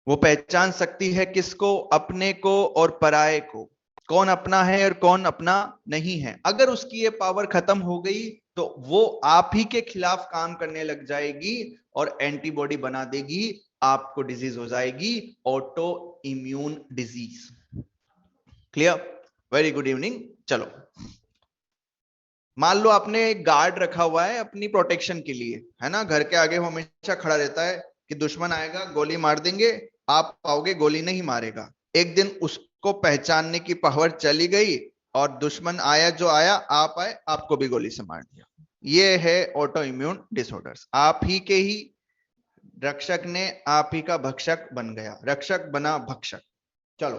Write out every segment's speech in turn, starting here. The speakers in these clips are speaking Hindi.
वो पहचान सकती है किसको, अपने को और पराये को, कौन अपना है और कौन अपना नहीं है। अगर उसकी ये पावर खत्म हो गई तो वो आप ही के खिलाफ काम करने लग जाएगी और एंटीबॉडी बना देगी, आपको डिजीज हो जाएगी, auto immune disease. Clear? Very good evening. चलो, मान लो आपने एक गार्ड रखा हुआ है अपनी प्रोटेक्शन के लिए, है ना, घर के आगे वो हमेशा खड़ा रहता है कि दुश्मन आएगा गोली मार देंगे, आप पाओगे गोली नहीं मारेगा। एक दिन उसको पहचानने की पावर चली गई और दुश्मन आया जो आया, आप आए, आपको भी गोली से मार दिया। ये है ऑटो इम्यून डिसऑर्डर्स। आप ही के ही रक्षक ने आप ही का भक्षक बन गया, रक्षक बना भक्षक। चलो,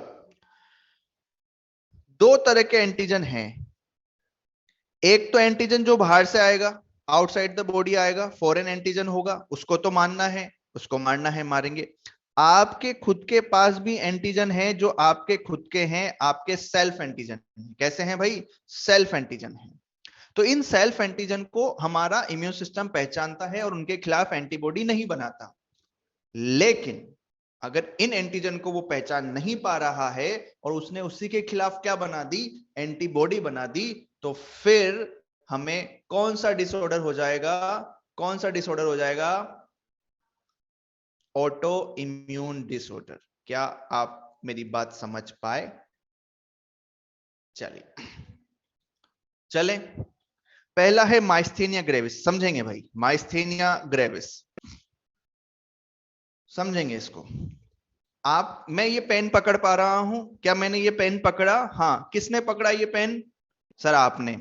दो तरह के एंटीजन हैं। एक तो एंटीजन जो बाहर से आएगा, आउटसाइड द बॉडी आएगा, फॉरेन एंटीजन होगा, उसको तो मानना है, उसको मारना है, मारेंगे। आपके खुद के पास भी एंटीजन है जो आपके खुद के हैं, आपके सेल्फ एंटीजन। कैसे हैं भाई? सेल्फ एंटीजन है। तो इन सेल्फ एंटीजन को हमारा इम्यून सिस्टम पहचानता है और उनके खिलाफ एंटीबॉडी नहीं बनाता। लेकिन अगर इन एंटीजन को वो पहचान नहीं पा रहा है और उसने उसी के खिलाफ क्या बना दी, एंटीबॉडी बना दी, तो फिर हमें कौन सा डिसऑर्डर हो जाएगा? कौन सा डिसऑर्डर हो जाएगा? Auto immune disorder. क्या आप मेरी बात समझ पाए? चलिए चलें। पहला है माइस्थेनिया ग्रेविस। समझेंगे भाई? माइस्थेनिया ग्रेविस समझेंगे इसको आप। मैं ये पेन पकड़ पा रहा हूं, क्या मैंने ये पेन पकड़ा? हाँ। किसने पकड़ा ये पेन? सर आपने।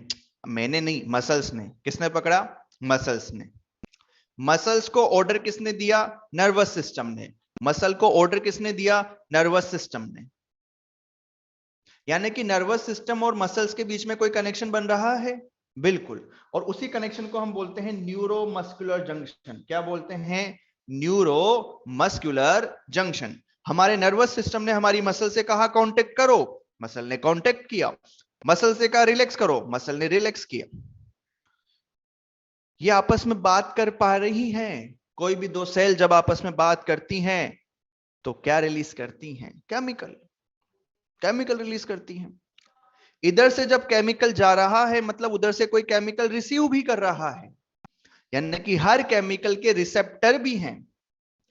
मैंने नहीं, मसल्स ने। किसने पकड़ा? मसल्स ने। मसल्स को ऑर्डर किसने दिया? नर्वस सिस्टम ने। मसल को ऑर्डर किसने दिया? नर्वस सिस्टम ने। यानी कि नर्वस सिस्टम और मसल्स के बीच में कोई कनेक्शन बन रहा है, बिल्कुल। और उसी कनेक्शन को हम बोलते हैं न्यूरो मस्कुलर जंक्शन। क्या बोलते हैं? Neuro muscular junction. हमारे नर्वस सिस्टम ने हमारी मसल से कहा कांटेक्ट करो, मसल ने कांटेक्ट किया। मसल से कहा रिलैक्स करो, मसल ने रिलैक्स किया। ये आपस में बात कर पा रही हैं। कोई भी दो सेल जब आपस में बात करती हैं तो क्या रिलीज करती हैं? केमिकल। केमिकल रिलीज करती हैं। इधर से जब केमिकल जा रहा है मतलब उधर से कोई केमिकल रिसीव भी कर रहा है। यानी कि हर केमिकल के रिसेप्टर भी हैं।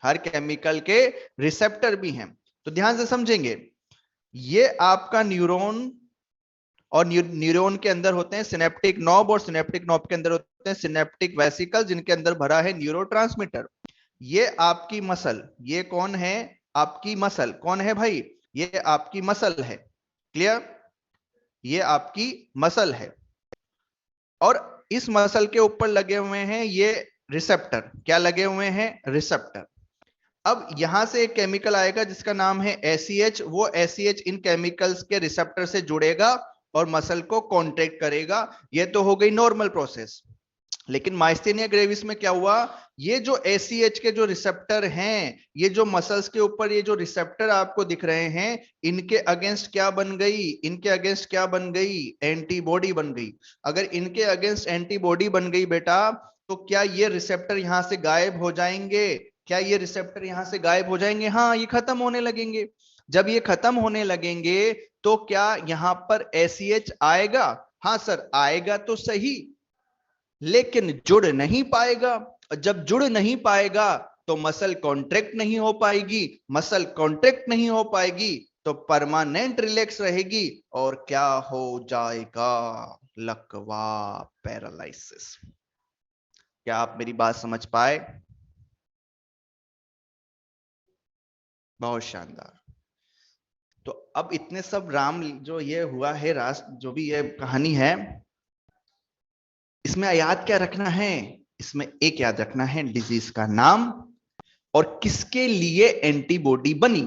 हर केमिकल के रिसेप्टर भी हैं। तो ध्यान से समझेंगे, ये आपका न्यूरॉन, और न्यूरॉन के अंदर होते हैं सिनेप्टिक नॉब, और सिनेप्टिक नॉब के अंदर होते हैं सिनेप्टिक वेसिकल, जिनके अंदर भरा है न्यूरोट्रांसमीटर। ये आपकी मसल, ये कौन है? आपकी मसल। कौन है भाई? ये आपकी मसल है। क्लियर? ये आपकी मसल है और इस मसल के ऊपर लगे हुए हैं ये रिसेप्टर। क्या लगे हुए हैं? रिसेप्टर। अब यहां से एक केमिकल आएगा जिसका नाम है एसीएच। वो एसीएच इन केमिकल्स के रिसेप्टर से जुड़ेगा और मसल को कॉन्ट्रैक्ट करेगा। ये तो हो गई नॉर्मल प्रोसेस। लेकिन माइस्थेनिया ग्रेविस में क्या हुआ? ये जो एसीएच के जो रिसेप्टर हैं, ये जो मसल्स के ऊपर ये जो रिसेप्टर आपको दिख रहे हैं, इनके अगेंस्ट क्या बन गई? इनके अगेंस्ट क्या बन गई? एंटीबॉडी बन गई। अगर इनके अगेंस्ट एंटीबॉडी बन गई बेटा, तो क्या ये रिसेप्टर यहां से गायब हो जाएंगे? क्या ये रिसेप्टर यहां से गायब हो जाएंगे? हाँ, ये खत्म होने लगेंगे। जब ये खत्म होने लगेंगे तो क्या यहां पर एसीएच आएगा? हाँ सर, आएगा तो सही, लेकिन जुड़ नहीं पाएगा। जब जुड़ नहीं पाएगा तो मसल कॉन्ट्रैक्ट नहीं हो पाएगी। मसल कॉन्ट्रैक्ट नहीं हो पाएगी तो परमानेंट रिलैक्स रहेगी और क्या हो जाएगा? लकवा पैरालिसिस। क्या आप मेरी बात समझ पाए? बहुत शानदार। तो अब इतने सब राम जो ये हुआ है, राष्ट्र जो भी ये कहानी है, इसमें याद क्या रखना है? इसमें एक याद रखना है, डिजीज का नाम और किसके लिए एंटीबॉडी बनी।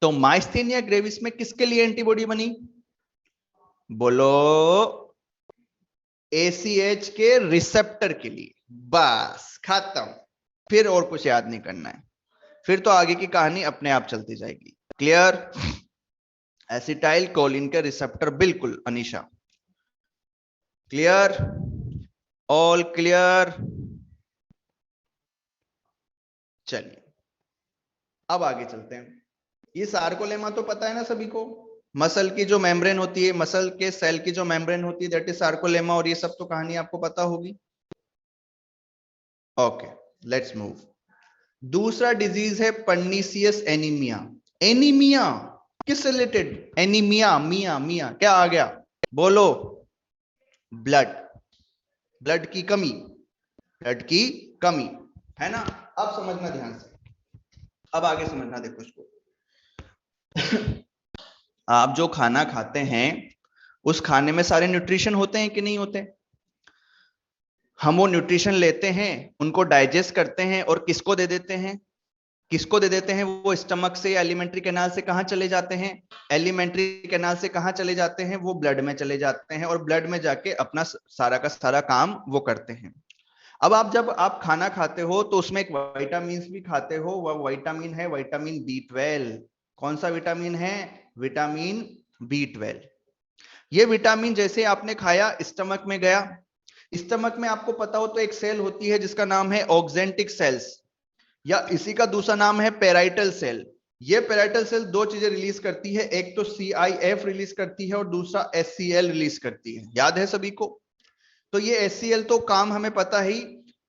तो माइस्थेनिया ग्रेविस में किसके लिए एंटीबॉडी बनी? बोलो। एसीएच के रिसेप्टर के लिए। बस खत्म। फिर और कुछ याद नहीं करना है। फिर तो आगे की कहानी अपने आप चलती जाएगी। क्लियर? एसिटाइल कोलिन के रिसेप्टर, बिल्कुल अनीशा। क्लियर? All clear? चलिए, अब आगे चलते हैं। ये सार्कोलेमा तो पता है ना सभी को, मसल की जो मेम्ब्रेन होती है, मसल के सेल की जो मेम्ब्रेन होती है, दैट इज सार्कोलेमा, और ये सब तो कहानी आपको पता होगी। Okay, let's move. दूसरा डिजीज है पर्नीसियस एनीमिया। एनीमिया किस रिलेटेड? एनीमिया, मिया मिया क्या आ गया बोलो? ब्लड, ब्लड की कमी, ब्लड की कमी, है ना? अब समझना ध्यान से, अब आगे समझना, देखो इसको। आप जो खाना खाते हैं उस खाने में सारे न्यूट्रिशन होते हैं कि नहीं होते? हम वो न्यूट्रिशन लेते हैं, उनको डाइजेस्ट करते हैं और किसको दे देते हैं? किसको दे देते हैं? वो स्टमक से, एलिमेंट्री कैनाल से कहां चले जाते हैं? एलिमेंट्री कैनाल से कहां चले जाते हैं? वो ब्लड में चले जाते हैं और ब्लड में जाके अपना सारा का सारा काम वो करते हैं। अब आप जब आप खाना खाते हो तो उसमें एक विटामिन भी खाते हो, वह विटामिन है विटामिन B12। कौन सा विटामिन है? Vitamin B12। ये विटामिन जैसे आपने खाया, स्टमक में गया। स्टमक में आपको पता हो तो एक सेल होती है जिसका नाम है ऑक्जेंटिक सेल्स, या इसी का दूसरा नाम है पेराइटल सेल। ये पेराइटल सेल दो चीजें रिलीज करती है, एक तो CIF रिलीज करती है और दूसरा SCL रिलीज करती है। याद है सभी को? तो ये SCL तो काम हमें पता ही।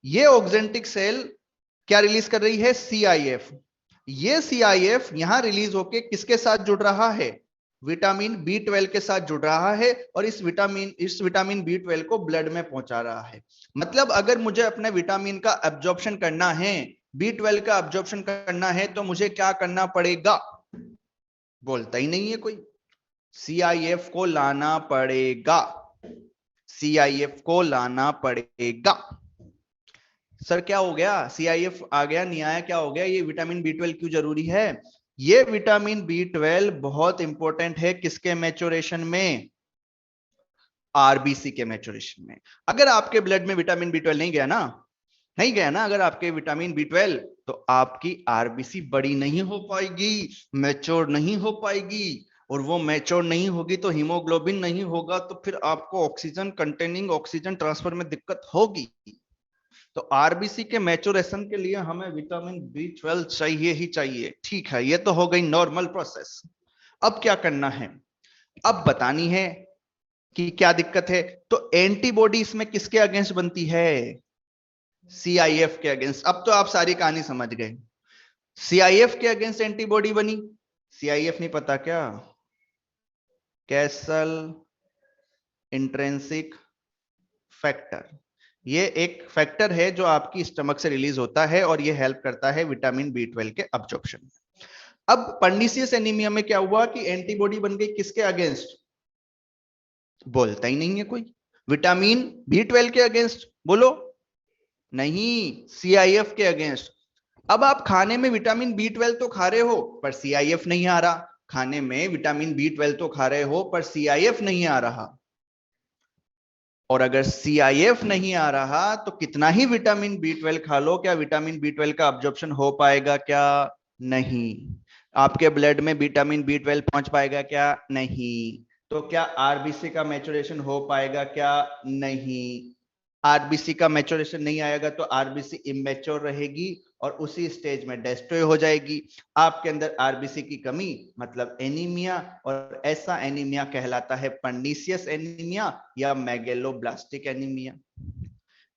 ये ऑक्जेंटिक सेल क्या रिलीज कर रही है? CIF। ये CIF यहां रिलीज होके किसके साथ जुड़ रहा है? विटामिन B12 के साथ जुड़ रहा है, और इस विटामिन B12 को ब्लड में पहुंचा रहा है। मतलब अगर मुझे अपने विटामिन का एब्जॉर्प्शन करना है, B12 का एब्जॉर्प्शन करना है, तो मुझे क्या करना पड़ेगा? बोलता ही नहीं है कोई। CIF को लाना पड़ेगा, CIF को लाना पड़ेगा। सर क्या हो गया? CIF आ गया नहीं आया, क्या हो गया? ये विटामिन B12 क्यों जरूरी है? ये विटामिन B12 बहुत इंपॉर्टेंट है किसके मैच्योरेशन में? RBC के मैच्योरेशन में। अगर आपके ब्लड में विटामिन B12 नहीं गया ना, नहीं गया ना अगर आपके विटामिन B12, तो आपकी RBC बड़ी नहीं हो पाएगी, मैच्योर नहीं हो पाएगी, और वो मैच्योर नहीं होगी तो हीमोग्लोबिन नहीं होगा, तो फिर आपको ऑक्सीजन कंटेनिंग, ऑक्सीजन ट्रांसफर में दिक्कत होगी। तो आरबीसी के मैच्योरेशन के लिए हमें विटामिन B12 चाहिए ही चाहिए। ठीक है, ये तो हो गई नॉर्मल प्रोसेस। अब क्या करना है? अब बतानी है कि क्या दिक्कत है। तो एंटीबॉडी इसमें किसके अगेंस्ट बनती है? CIF के अगेंस्ट। अब तो आप सारी कहानी समझ गए। CIF के अगेंस्ट एंटीबॉडी बनी। CIF नहीं पता क्या? Castle intrinsic factor. ये एक फैक्टर है जो आपकी स्टमक से रिलीज होता है और ये हेल्प करता है विटामिन B12 के अब्जॉर्प्शन में। अब पर्नीसियस एनीमिया में क्या हुआ कि एंटीबॉडी बन गई किसके अगेंस्ट? बोलता ही नहीं है कोई। विटामिन B12 के अगेंस्ट बोलो। नहीं, CIF के अगेंस्ट। अब आप खाने में विटामिन B12 तो खा रहे हो पर CIF नहीं आ रहा। खाने में विटामिन B12 तो खा रहे हो पर CIF नहीं आ रहा। और अगर CIF नहीं आ रहा तो कितना ही विटामिन B12 खा लो, क्या विटामिन B12 का अब्जॉर्प्शन हो पाएगा? क्या नहीं। आपके ब्लड में विटामिन B12 पहुंच पाएगा? क्या नहीं। तो क्या आरबीसी का मैच्योरेशन हो पाएगा? क्या नहीं। आरबीसी का मैच्योरेशन नहीं आएगा तो आरबीसी इमेच्योर रहेगी और उसी स्टेज में डेस्ट्रॉय हो जाएगी। आपके अंदर आरबीसी की कमी मतलब एनीमिया, और ऐसा एनीमिया कहलाता है पर्नीसियस एनीमिया या मेगेलोब्लास्टिक एनीमिया।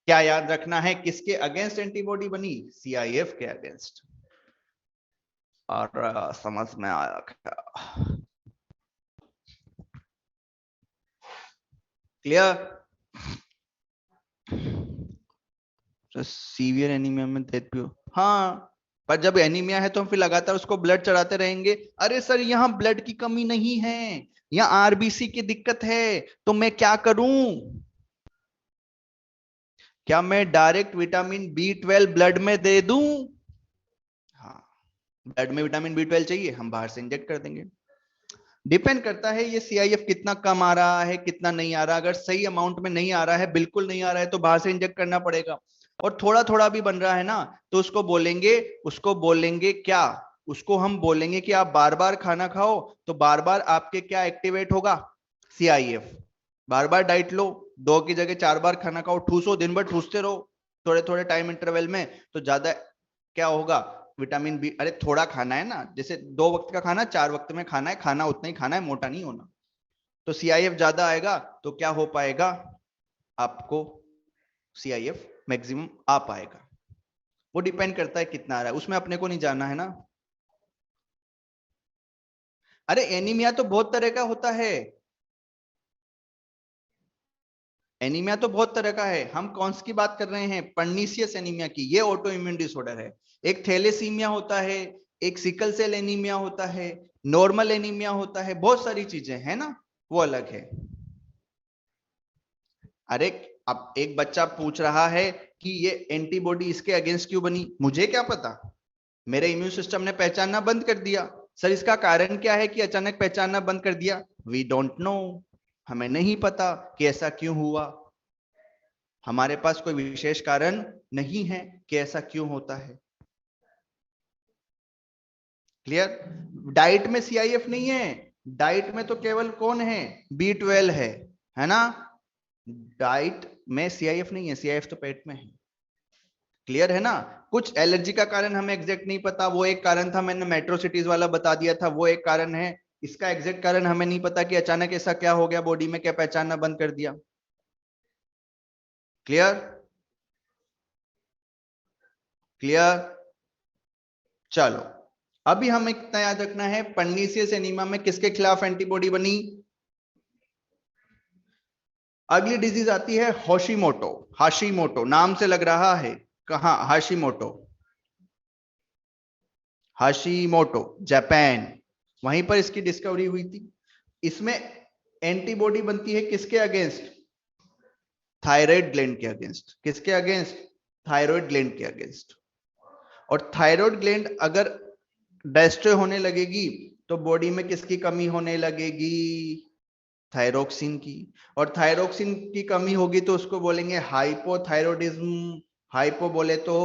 क्या याद रखना है? किसके अगेंस्ट एंटीबॉडी बनी? CIF के अगेंस्ट। और समझ में आया क्या? क्लियर? सीवियर एनीमिया में डेथ भी हो, हाँ, पर जब एनीमिया है तो हम फिर लगातार उसको ब्लड चढ़ाते रहेंगे। अरे सर यहाँ ब्लड की कमी नहीं है, यहाँ आरबीसी की दिक्कत है, तो मैं क्या करूं? क्या मैं डायरेक्ट विटामिन B12 ब्लड में दे दूं? हाँ, ब्लड में विटामिन B12 चाहिए, हम बाहर से इंजेक्ट कर देंगे। डिपेंड करता है ये CIF कितना कम आ रहा है कितना नहीं आ रहा। अगर सही अमाउंट में नहीं आ रहा है, बिल्कुल नहीं आ रहा है, तो बाहर से इंजेक्ट करना पड़ेगा। और थोड़ा थोड़ा भी बन रहा है ना, तो उसको बोलेंगे क्या? उसको हम बोलेंगे कि आप बार बार खाना खाओ, तो बार बार आपके क्या एक्टिवेट होगा? CIF। बार बार डाइट लो, 2 की जगह 4 बार खाना खाओ, ठूसो, दिन भर ठूसते रहो थोड़े थोड़े टाइम इंटरवल में, तो ज्यादा क्या होगा? विटामिन बी, अरे थोड़ा खाना है ना, जैसे 2 वक्त का खाना 4 वक्त में खाना है, खाना उतना ही खाना है, मोटा नहीं होना। तो सीआईएफ ज्यादा आएगा तो क्या हो पाएगा, आपको सीआईएफ मैक्सिमम आ पाएगा। वो डिपेंड करता है कितना आ रहा है, उसमें अपने को नहीं जाना है ना। अरे एनीमिया तो बहुत तरह का होता है, एनीमिया तो बहुत तरह का है। हम कौन सी की बात कर रहे हैं, पर्नीशियस एनीमिया की, ये ऑटो इम्यून डिसऑर्डर है। एक थैलेसीमिया होता है, एक सिकल सेल एनीमिया होता है, नॉर्मल एनीमिया होता है, बहुत सारी चीजें है ना, वो अलग है। अरे अब एक बच्चा पूछ रहा है कि ये एंटीबॉडी इसके अगेंस्ट क्यों बनी, मुझे क्या पता, मेरे इम्यून सिस्टम ने पहचानना बंद कर दिया। सर इसका कारण क्या है कि अचानक पहचानना बंद कर दिया, वी डोंट नो, हमें नहीं पता कि ऐसा क्यों हुआ। हमारे पास कोई विशेष कारण नहीं है कि ऐसा क्यों होता है। क्लियर। डाइट में सीआईएफ नहीं है, डाइट में तो केवल कौन है, B12 है ना, डाइट में सीआईएफ नहीं है, सीआईएफ तो पेट में है। क्लियर है ना। कुछ एलर्जी का कारण हमें एग्जैक्ट नहीं पता, वो एक कारण था, मैंने मेट्रो सिटीज वाला बता दिया था, वो एक कारण है। इसका एग्जैक्ट कारण हमें नहीं पता कि अचानक ऐसा क्या हो गया बॉडी में, क्या पहचानना बंद कर दिया। Clear, clear. चलो अभी हमें इतना याद रखना है, पर्नीशियस एनीमिया में किसके खिलाफ एंटीबॉडी बनी। अगली डिजीज आती है होशिमोटो। हाशिमोटो नाम से लग रहा है, कहां, हाशिमोटो, हाशिमोटो जापान, वहीं पर इसकी डिस्कवरी हुई थी। इसमें एंटीबॉडी बनती है किसके अगेंस्ट, थायराइड ग्लैंड के अगेंस्ट। किसके अगेंस्ट, थायराइड ग्लैंड के अगेंस्ट। और थायराइड ग्लैंड अगर डिस्ट्रॉय होने लगेगी तो बॉडी में किसकी कमी होने लगेगी, थायरोक्सिन की। और थायरोक्सिन की कमी होगी तो उसको बोलेंगे हाइपोथायरॉयडिज्म, हाइपो बोले तो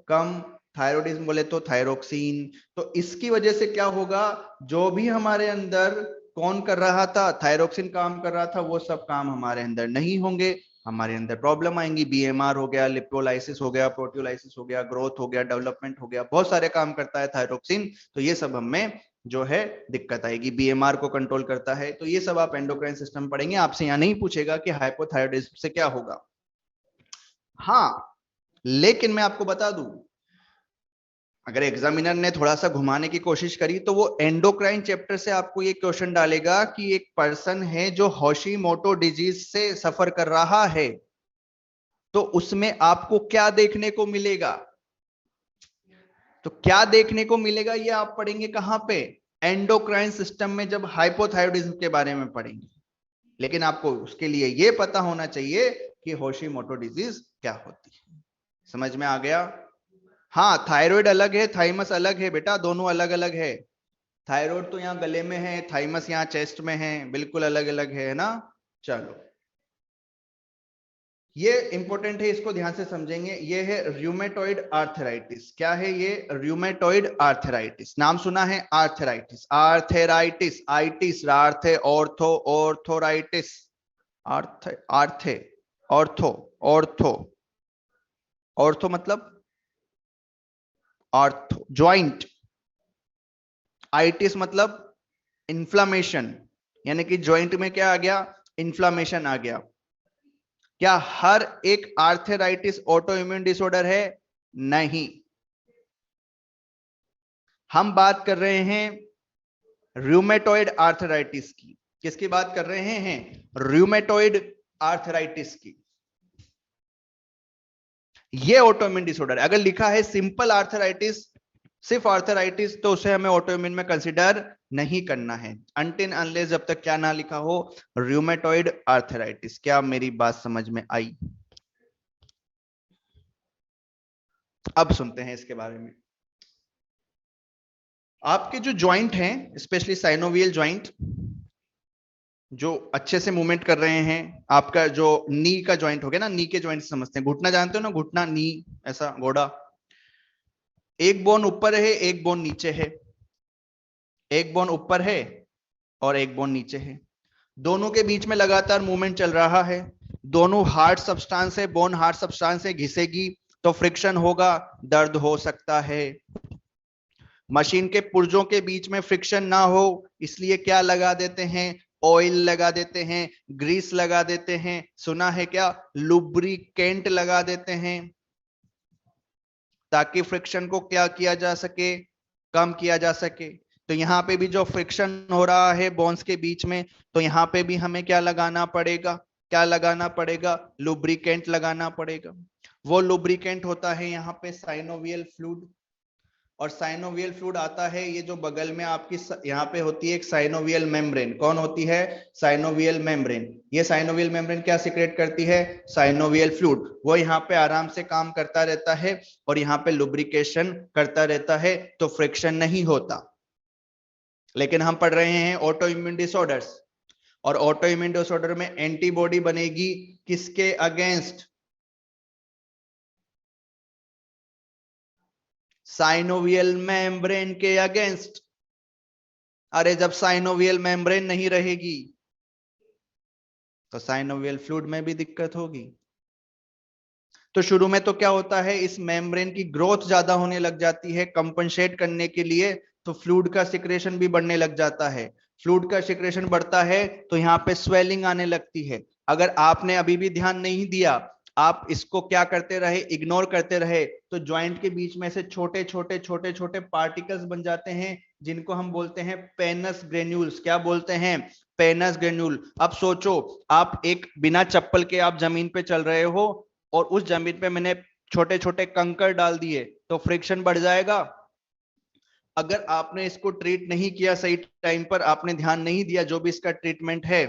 कम, थायरॉयडिज्म बोले तो थायरोक्सिन। तो इसकी वजह से क्या होगा, जो भी हमारे अंदर कौन कर रहा था, थायरोक्सिन काम कर रहा था, वो सब काम हमारे अंदर नहीं होंगे, हमारे अंदर प्रॉब्लम आएंगी। बीएमआर हो गया, लिप्टोलाइसिस हो गया, प्रोटियोलाइसिस हो गया, ग्रोथ हो गया, डेवलपमेंट हो गया, बहुत सारे काम करता है थायरोक्सिन। तो ये सब हमें जो है दिक्कत आएगी, बीएमआर को कंट्रोल करता है। तो ये सब आप एंडोक्राइन सिस्टम पढ़ेंगे, आपसे यहां नहीं पूछेगा कि हाइपोथायरॉयडिज्म से क्या होगा। हाँ लेकिन मैं आपको बता दूं, अगर एग्जामिनर ने थोड़ा सा घुमाने की कोशिश करी तो वो एंडोक्राइन चैप्टर से आपको ये क्वेश्चन डालेगा कि एक पर्सन है जो होशिमोटो डिजीज से सफर कर रहा है, तो उसमें आपको क्या देखने को मिलेगा। तो क्या देखने को मिलेगा ये आप पढ़ेंगे कहां पे, एंडोक्राइन सिस्टम में, जब हाइपोथायरॉयडिज्म के बारे में पढ़ेंगे। लेकिन आपको उसके लिए ये पता होना चाहिए कि होशिमोटो डिजीज क्या होती है। समझ में आ गया। हाँ थायराइड अलग है, थाइमस अलग है बेटा, दोनों अलग अलग है। थायराइड तो यहाँ गले में है, थाइमस यहाँ चेस्ट में है, बिल्कुल अलग अलग है ना। चलो ये इंपॉर्टेंट है, इसको ध्यान से समझेंगे। ये है रूमेटॉइड आर्थराइटिस। क्या है ये, रूमेटॉइड आर्थराइटिस, नाम सुना है, आर्थराइटिस, आर्थराइटिस, आइटिस, रार्थे, ऑर्थो, ऑर्थोराइटिस, आर्थे, आर्थे, ऑर्थो, ऑर्थो, ऑर्थो मतलब आर्थो ज्वाइंट, आइटिस मतलब इन्फ्लामेशन, यानी कि ज्वाइंट में क्या आ गया, इन्फ्लामेशन आ गया। क्या हर एक आर्थराइटिस ऑटो इम्यून डिसऑर्डर है, नहीं। हम बात कर रहे हैं रूमेटॉइड आर्थराइटिस की। किसकी बात कर रहे हैं, रूमेटॉइड आर्थराइटिस की। ये ऑटो इम्यून डिसऑर्डर, अगर लिखा है सिंपल आर्थराइटिस, सिर्फ आर्थराइटिस, तो उसे हमें ऑटो इम्यून में कंसीडर नहीं करना है, अनटिल अनलेस जब तक क्या ना लिखा हो, रूमेटॉइड आर्थराइटिस। क्या मेरी बात समझ में आई। अब सुनते हैं इसके बारे में। आपके जो जॉइंट हैं, स्पेशली साइनोवियल जॉइंट, जो अच्छे से मूवमेंट कर रहे हैं, आपका जो नी का जॉइंट हो गया ना, नी के जॉइंट समझते हैं, घुटना जानते हो ना, घुटना, नी, ऐसा घोड़ा। एक बोन ऊपर है, एक बोन नीचे है, एक बोन ऊपर है और एक बोन नीचे है, दोनों के बीच में लगातार मूवमेंट चल रहा है। दोनों हार्ड सब्सटेंस है, बोन हार्ड सब्सटेंस है, घिसेगी तो फ्रिक्शन होगा, दर्द हो सकता है। मशीन के पुर्जों के बीच में फ्रिक्शन ना हो इसलिए क्या लगा देते हैं, ऑयल लगा देते हैं, ग्रीस लगा देते हैं, सुना है क्या, लुब्रिकेंट लगा देते हैं, ताकि फ्रिक्शन को क्या किया जा सके, कम किया जा सके। तो यहां पे भी जो फ्रिक्शन हो रहा है बोन्स के बीच में, तो यहां पे भी हमें क्या लगाना पड़ेगा, क्या लगाना पड़ेगा, लुब्रिकेंट लगाना पड़ेगा। वो लुब्रिकेंट होता है यहाँ पे साइनोवियल फ्लूइड, और साइनोवियल फ्लूइड आता है ये जो बगल में आपकी यहाँ पे होती है एक साइनोवियल मेम्ब्रेन। कौन होती है, साइनोवियल मेम्ब्रेन। ये साइनोवियल मेम्ब्रेन क्या सिक्रेट करती है, साइनोवियल फ्लूइड। वो यहाँ पे आराम से काम करता रहता है और यहाँ पे लुब्रिकेशन करता रहता है, तो फ्रिक्शन नहीं होता। लेकिन हम पढ़ रहे हैं ऑटो इम्यून डिसऑर्डर्स, और ऑटो इम्यून डिसऑर्डर में एंटीबॉडी बनेगी किसके अगेंस्ट, साइनोवियल मेम्ब्रेन के अगेंस्ट। अरे जब साइनोवियल मेम्ब्रेन नहीं रहेगी तो साइनोवियल फ्लूइड में भी दिक्कत होगी। तो शुरू में तो क्या होता है, इस मेम्ब्रेन की ग्रोथ ज्यादा होने लग जाती है, कंपनसेट करने के लिए तो फ्लूइड का सिक्रेशन भी बढ़ने लग जाता है। फ्लूइड का सिक्रेशन बढ़ता है तो यहाँ पे स्वेलिंग आने लगती है। अगर आपने अभी भी ध्यान नहीं दिया, आप इसको क्या करते रहे, इग्नोर करते रहे, तो ज्वाइंट के बीच में से छोटे छोटे छोटे छोटे पार्टिकल्स बन जाते हैं, जिनको हम बोलते हैं पेनस ग्रेन्यूल्स। क्या बोलते हैं, पेनस ग्रेन्यूल। अब सोचो, आप एक बिना चप्पल के आप जमीन पे चल रहे हो और उस जमीन पे मैंने छोटे छोटे कंकर डाल दिए, तो फ्रिक्शन बढ़ जाएगा। अगर आपने इसको ट्रीट नहीं किया सही टाइम पर, आपने ध्यान नहीं दिया जो भी इसका ट्रीटमेंट है,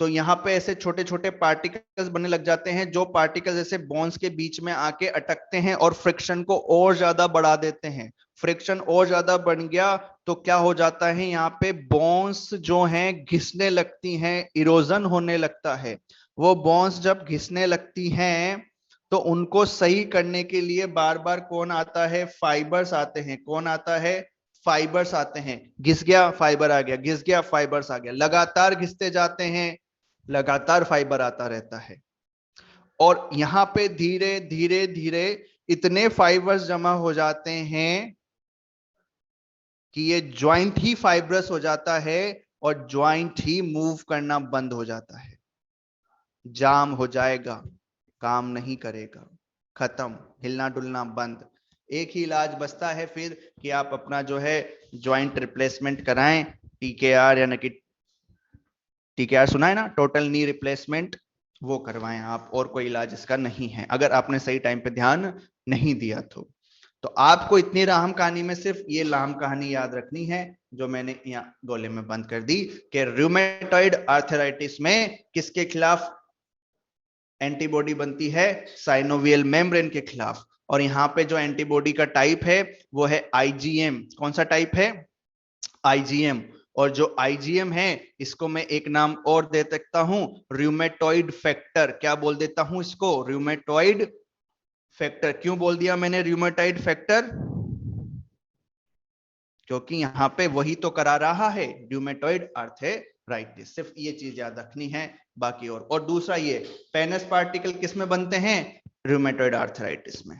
तो यहाँ पे ऐसे छोटे छोटे पार्टिकल्स बनने लग जाते हैं, जो पार्टिकल्स ऐसे बोन्स के बीच में आके अटकते हैं और फ्रिक्शन को और ज्यादा बढ़ा देते हैं। फ्रिक्शन और ज्यादा बढ़ गया तो क्या हो जाता है, यहाँ पे बोन्स जो हैं घिसने लगती हैं, इरोजन होने लगता है। वो बोन्स जब घिसने लगती हैं तो उनको सही करने के लिए बार बार कौन आता है, फाइबर्स आते हैं। कौन आता है, फाइबर्स आते हैं। घिस गया फाइबर आ गया, घिस गया फाइबर्स आ गया, लगातार घिसते जाते हैं, लगातार फाइबर आता रहता है। और यहां पे धीरे धीरे धीरे इतने फाइबर्स जमा हो जाते हैं कि ये ज्वाइंट ही फाइब्रस हो जाता है और ज्वाइंट ही मूव करना बंद हो जाता है, जाम हो जाएगा, काम नहीं करेगा, खत्म, हिलना डुलना बंद। एक ही इलाज बचता है फिर कि आप अपना जो है ज्वाइंट रिप्लेसमेंट कराएं, टीकेआर, यानी कि टीकेआर सुना है ना, टोटल नी रिप्लेसमेंट, वो करवाएं आप, और कोई इलाज इसका नहीं है अगर आपने सही टाइम पे ध्यान नहीं दिया तो आपको इतनी राहम कहानी में सिर्फ ये लाम कहानी याद रखनी है जो मैंने यहाँ गोले में बंद कर दी, कि रूमेटॉइड आर्थराइटिस में किसके खिलाफ एंटीबॉडी बनती है, साइनोवियल मेम्ब्रेन के खिलाफ। और यहाँ पे जो एंटीबॉडी का टाइप है वो है आईजीएम। कौन सा टाइप है, आईजीएम। और जो आईजीएम है इसको मैं एक नाम और दे सकता हूं, रूमेटॉइड फैक्टर। क्या बोल देता हूं इसको, रूमेटॉइड फैक्टर। क्यों बोल दिया मैंने रूमेटॉइड फैक्टर, क्योंकि यहां पे वही तो करा रहा है, रूमेटॉइड आर्थराइटिस। सिर्फ ये चीज याद रखनी है, बाकी और दूसरा ये पेनस पार्टिकल किस में बनते हैं, रूमेटॉइड आर्थराइटिस में।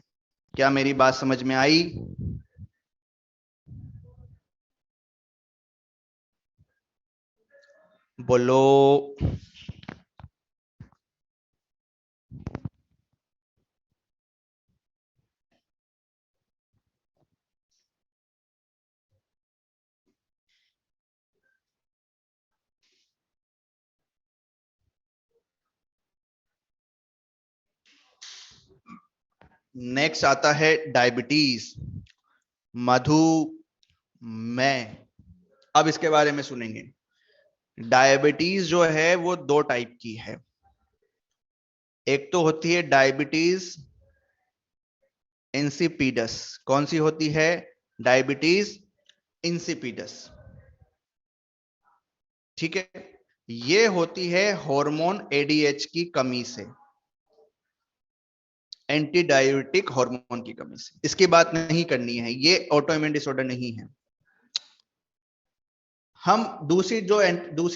क्या मेरी बात समझ में आई, बोलो। नेक्स्ट आता है डायबिटीज, मधुमेह। अब इसके बारे में सुनेंगे। डायबिटीज जो है वो दो टाइप की है। एक तो होती है डायबिटीज इंसिपिडस। कौन सी होती है, डायबिटीज इंसिपिडस, ठीक है। ये होती है हार्मोन एडीएच की कमी से, एंटी डायबिटिक हार्मोन की कमी से। इसकी बात नहीं करनी है, ये ऑटोइम्यून डिसऑर्डर नहीं है। हम दूसरी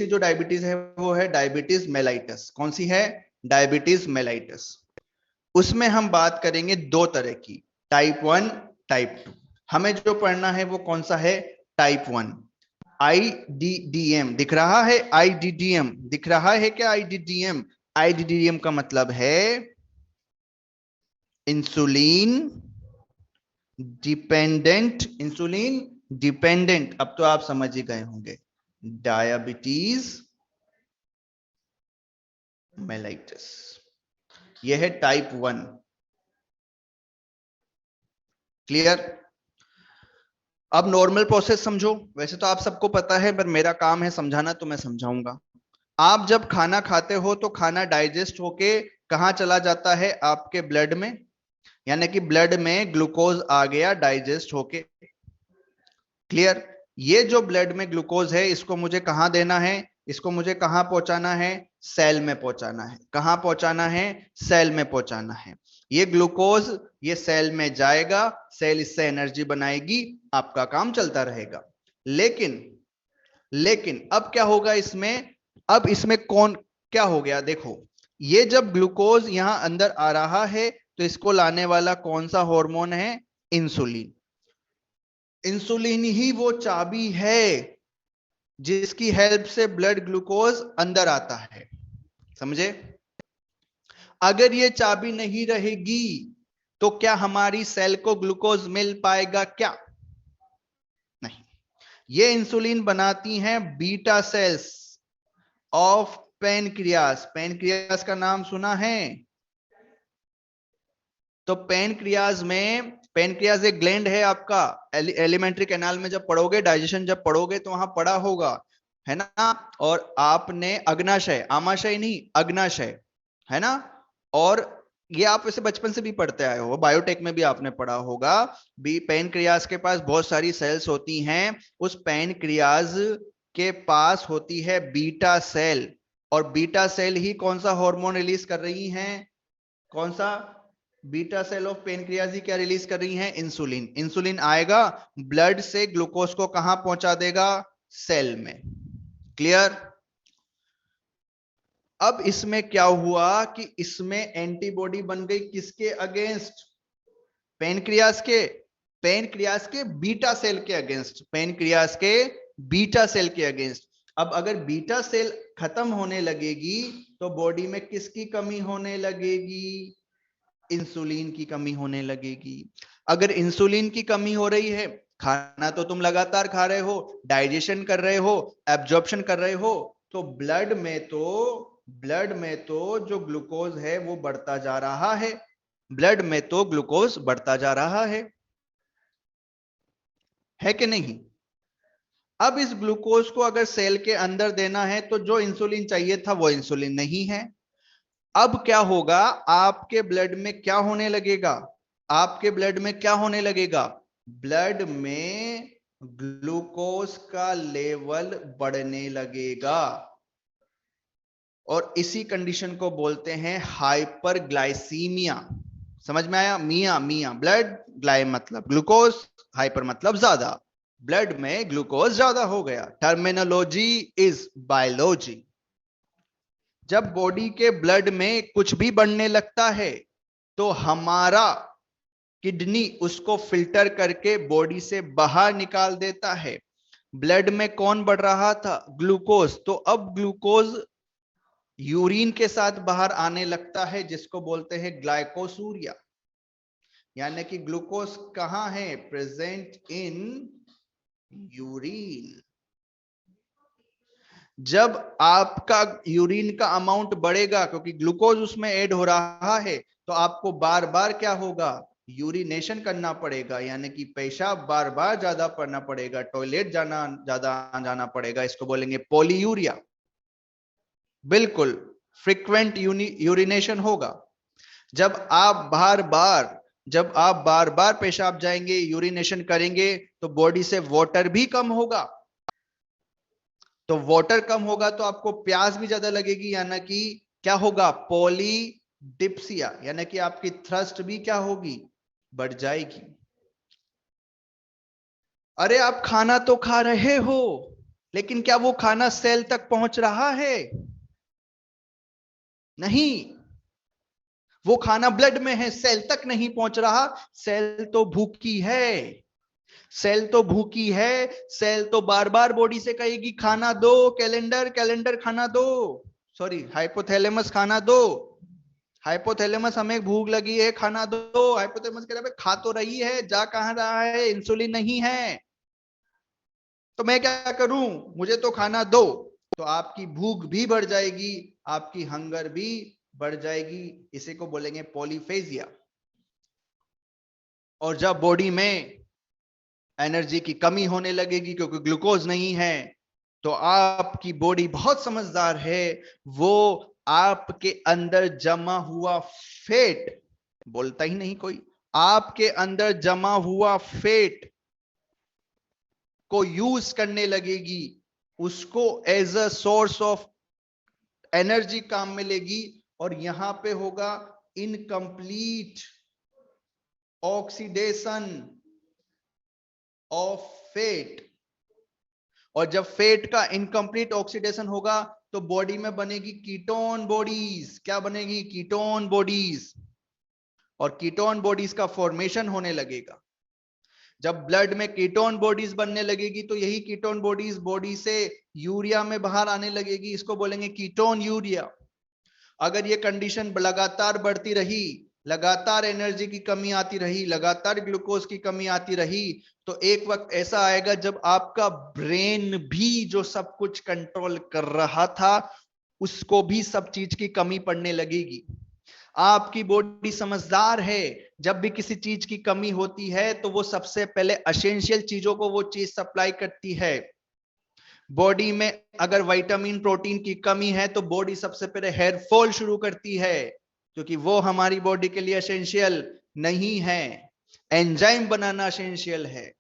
जो डायबिटीज है वो है डायबिटीज मेलाइटस। कौन सी है, डायबिटीज मेलाइटस। उसमें हम बात करेंगे दो तरह की, टाइप 1, टाइप 2। हमें जो पढ़ना है वो कौन सा है? टाइप 1। आईडीडीएम दिख रहा है? आईडीडीएम दिख रहा है क्या? आईडीडीएम, आईडीडीएम का मतलब है इंसुलिन डिपेंडेंट, इंसुलिन डिपेंडेंट, अब तो आप समझ ही गए होंगे, डायबिटीज मेलाइटिस, यह है टाइप 1। क्लियर? अब नॉर्मल प्रोसेस समझो। वैसे तो आप सबको पता है, पर मेरा काम है समझाना, तो मैं समझाऊंगा। आप जब खाना खाते हो तो खाना डाइजेस्ट होके कहां चला जाता है? आपके ब्लड में, यानी कि ब्लड में ग्लूकोज आ गया डाइजेस्ट होके। क्लियर? ये जो ब्लड में ग्लूकोज है, इसको मुझे कहां देना है? इसको मुझे कहां पहुंचाना है? सेल में पहुंचाना है। कहां पहुंचाना है? सेल में पहुंचाना है। ये ग्लूकोज ये सेल में जाएगा, सेल इससे एनर्जी बनाएगी, आपका काम चलता रहेगा। लेकिन लेकिन अब क्या होगा इसमें? अब इसमें कौन क्या हो गया? देखो, ये जब ग्लूकोज यहां अंदर आ रहा है तो इसको लाने वाला कौन सा हार्मोन है? इंसुलिन। इंसुलिन ही वो चाबी है जिसकी हेल्प से ब्लड ग्लूकोज अंदर आता है। समझे? अगर ये चाबी नहीं रहेगी तो क्या हमारी सेल को ग्लूकोज मिल पाएगा? क्या नहीं। ये इंसुलिन बनाती हैं beta cells of pancreas. Pancreas का नाम सुना है? तो पेनक्रियास एक ग्लैंड है आपका। एलिमेंट्री कैनाल में जब पढ़ोगे, डाइजेशन जब पढ़ोगे तो वहां पढ़ा होगा, है ना? और आपने अग्नाशय, आमाशय नहीं, अग्नाशय, है ना? और ये आप वैसे बचपन से भी पढ़ते आए हो, बायोटेक में भी आपने पढ़ा होगा। भी पेनक्रियास के पास बहुत सारी सेल्स होती हैं। उस पेनक्रियास के पास होती है बीटा सेल, और बीटा सेल ही कौन सा हार्मोन रिलीज कर रही हैं? कौन सा? बीटा सेल ऑफ पेनक्रियास ही क्या रिलीज कर रही हैं? इंसुलिन। इंसुलिन आएगा, ब्लड से ग्लूकोज को कहां पहुंचा देगा? सेल में। क्लियर? अब इसमें क्या हुआ कि इसमें एंटीबॉडी बन गई किसके अगेंस्ट? पेनक्रियास के, पेनक्रियास के बीटा सेल के अगेंस्ट, पेनक्रियास के बीटा सेल के अगेंस्ट। अब अगर बीटा सेल खत्म होने लगेगी तो बॉडी में किसकी कमी होने लगेगी? इंसुलिन की कमी होने लगेगी। अगर इंसुलिन की कमी हो रही है, खाना तो तुम लगातार खा रहे हो, डाइजेशन कर रहे हो, एब्जॉर्प्शन कर रहे हो, तो ब्लड में तो जो ग्लूकोज है वो बढ़ता जा रहा है। ब्लड में तो ग्लूकोज बढ़ता जा रहा है कि नहीं? अब इस ग्लूकोज को अगर सेल के अंदर देना है तो जो इंसुलिन चाहिए था वो इंसुलिन नहीं है। अब क्या होगा? आपके ब्लड में क्या होने लगेगा? आपके ब्लड में क्या होने लगेगा? ब्लड में ग्लूकोज का लेवल बढ़ने लगेगा, और इसी कंडीशन को बोलते हैं हाइपरग्लाइसीमिया। समझ में आया? मिया मिया, ब्लड, ग्लाइ मतलब ग्लूकोज, हाइपर मतलब ज्यादा। ब्लड में ग्लूकोज ज्यादा हो गया। Terminology is biology. जब बॉडी के ब्लड में कुछ भी बढ़ने लगता है तो हमारा किडनी उसको फिल्टर करके बॉडी से बाहर निकाल देता है। ब्लड में कौन बढ़ रहा था? ग्लूकोज। तो अब ग्लूकोज यूरिन के साथ बाहर आने लगता है, जिसको बोलते हैं ग्लाइकोसूरिया। यानी कि ग्लूकोज कहां है? Present in urine. जब आपका यूरिन का अमाउंट बढ़ेगा क्योंकि ग्लूकोज उसमें ऐड हो रहा है, तो आपको बार बार क्या होगा? यूरिनेशन करना पड़ेगा, यानी कि पेशाब बार बार ज्यादा करना पड़ेगा, टॉयलेट जाना ज्यादा जाना पड़ेगा। इसको बोलेंगे पॉलीयूरिया। बिल्कुल, फ्रीक्वेंट यूरिनेशन होगा। जब आप बार बार पेशाब जाएंगे, यूरिनेशन करेंगे, तो बॉडी से वाटर भी कम होगा। तो वाटर कम होगा तो आपको प्यास भी ज्यादा लगेगी, यानी कि क्या होगा? पॉलीडिप्सिया, यानी कि आपकी थ्रस्ट भी क्या होगी? बढ़ जाएगी। अरे आप खाना तो खा रहे हो, लेकिन क्या वो खाना सेल तक पहुंच रहा है? नहीं। वो खाना ब्लड में है, सेल तक नहीं पहुंच रहा। सेल तो भूखी है, सेल तो भूखी है, सेल तो बार बार बॉडी से कहेगी खाना दो, कैलेंडर कैलेंडर खाना दो, सॉरी हाइपोथैलेमस खाना दो, हाइपोथैलेमस हमें भूख लगी है खाना दो, हाइपोथैलेमस कह रहा है खा तो रही है, जा कहां रहा है, इंसुलिन नहीं है, तो मैं क्या करूं, मुझे तो खाना दो। तो आपकी भूख भी बढ़ जाएगी, आपकी हंगर भी बढ़ जाएगी, इसी को बोलेंगे पॉलीफेजिया। और जब बॉडी में एनर्जी की कमी होने लगेगी क्योंकि ग्लूकोज नहीं है, तो आपकी बॉडी बहुत समझदार है, वो आपके अंदर जमा हुआ फैट, बोलता ही नहीं कोई, आपके अंदर जमा हुआ फैट को यूज करने लगेगी, उसको as a source of energy काम में लेगी, और यहां पे होगा इनकंप्लीट ऑक्सीडेशन ऑफ फैट। और जब फैट का इनकंप्लीट ऑक्सीडेशन होगा तो बॉडी में बनेगी कीटोन बॉडीज। क्या बनेगी? Ketone bodies. और कीटोन बॉडीज का फॉर्मेशन होने लगेगा। जब ब्लड में कीटोन बॉडीज बनने लगेगी तो यही कीटोन बॉडीज बॉडी से यूरिया में बाहर आने लगेगी, इसको बोलेंगे कीटोन यूरिया। अगर ये कंडीशन लगातार बढ़ती रही, लगातार एनर्जी की कमी आती रही, लगातार ग्लूकोज की कमी आती रही, तो एक वक्त ऐसा आएगा जब आपका ब्रेन भी जो सब कुछ कंट्रोल कर रहा था, उसको भी सब चीज की कमी पड़ने लगेगी। आपकी बॉडी समझदार है, जब भी किसी चीज की कमी होती है तो वो सबसे पहले एसेंशियल चीजों को वो चीज सप्लाई करती है। बॉडी में अगर विटामिन प्रोटीन की कमी है तो बॉडी सबसे पहले हेयर फॉल शुरू करती है, क्योंकि वो हमारी बॉडी के लिए एसेंशियल नहीं है। एंजाइम बनाना एसेंशियल है।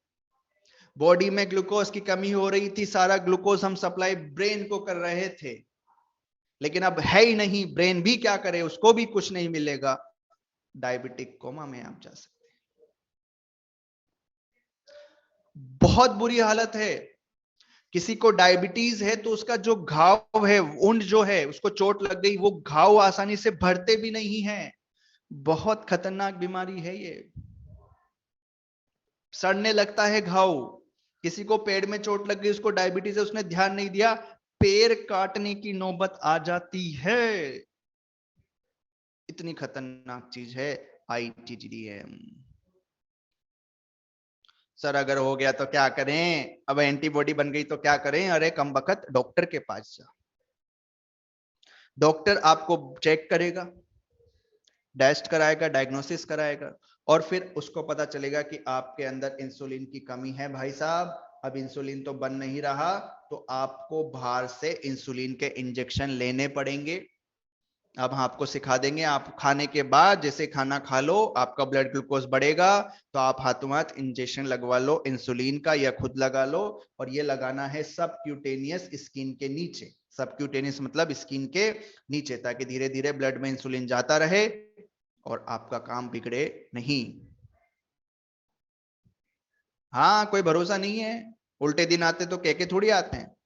बॉडी में ग्लूकोज की कमी हो रही थी, सारा ग्लूकोज हम सप्लाई ब्रेन को कर रहे थे, लेकिन अब है ही नहीं, ब्रेन भी क्या करे, उसको भी कुछ नहीं मिलेगा, डायबिटिक कोमा में आप जा सकते हैं। बहुत बुरी हालत है। किसी को डायबिटीज है तो उसका जो घाव है, वुंड जो है, उसको चोट लग गई, वो घाव आसानी से भरते भी नहीं है। बहुत खतरनाक बीमारी है ये। सड़ने लगता है घाव। किसी को पेड़ में चोट लग गई, उसको डायबिटीज है, उसने ध्यान नहीं दिया, पैर काटने की नौबत आ जाती है। इतनी खतरनाक चीज है आईटीजीडीएम। सर अगर हो गया तो क्या करें, अब एंटीबॉडी बन गई तो क्या करें? अरे कम बखत डॉक्टर के पास जा। डॉक्टर आपको चेक करेगा, टेस्ट कराएगा, डायग्नोसिस कराएगा, और फिर उसको पता चलेगा कि आपके अंदर इंसुलिन की कमी है। भाई साहब अब इंसुलिन तो बन नहीं रहा, तो आपको बाहर से इंसुलिन के इंजेक्शन लेने पड़ेंगे। अब हम आपको सिखा देंगे, आप खाने के बाद जैसे खाना खा लो, आपका ब्लड ग्लूकोज बढ़ेगा, तो आप हाथों हाथ इंजेक्शन लगवा लो इंसुलिन का, या खुद लगा लो। और ये लगाना है सबक्यूटेनियस स्किन के नीचे। सबक्यूटेनियस मतलब स्किन के नीचे, ताकि धीरे धीरे ब्लड में इंसुलिन जाता रहे और आपका काम बिगड़े नहीं। हाँ कोई भरोसा नहीं है, उल्टे दिन आते तो कह के थोड़ी आते हैं।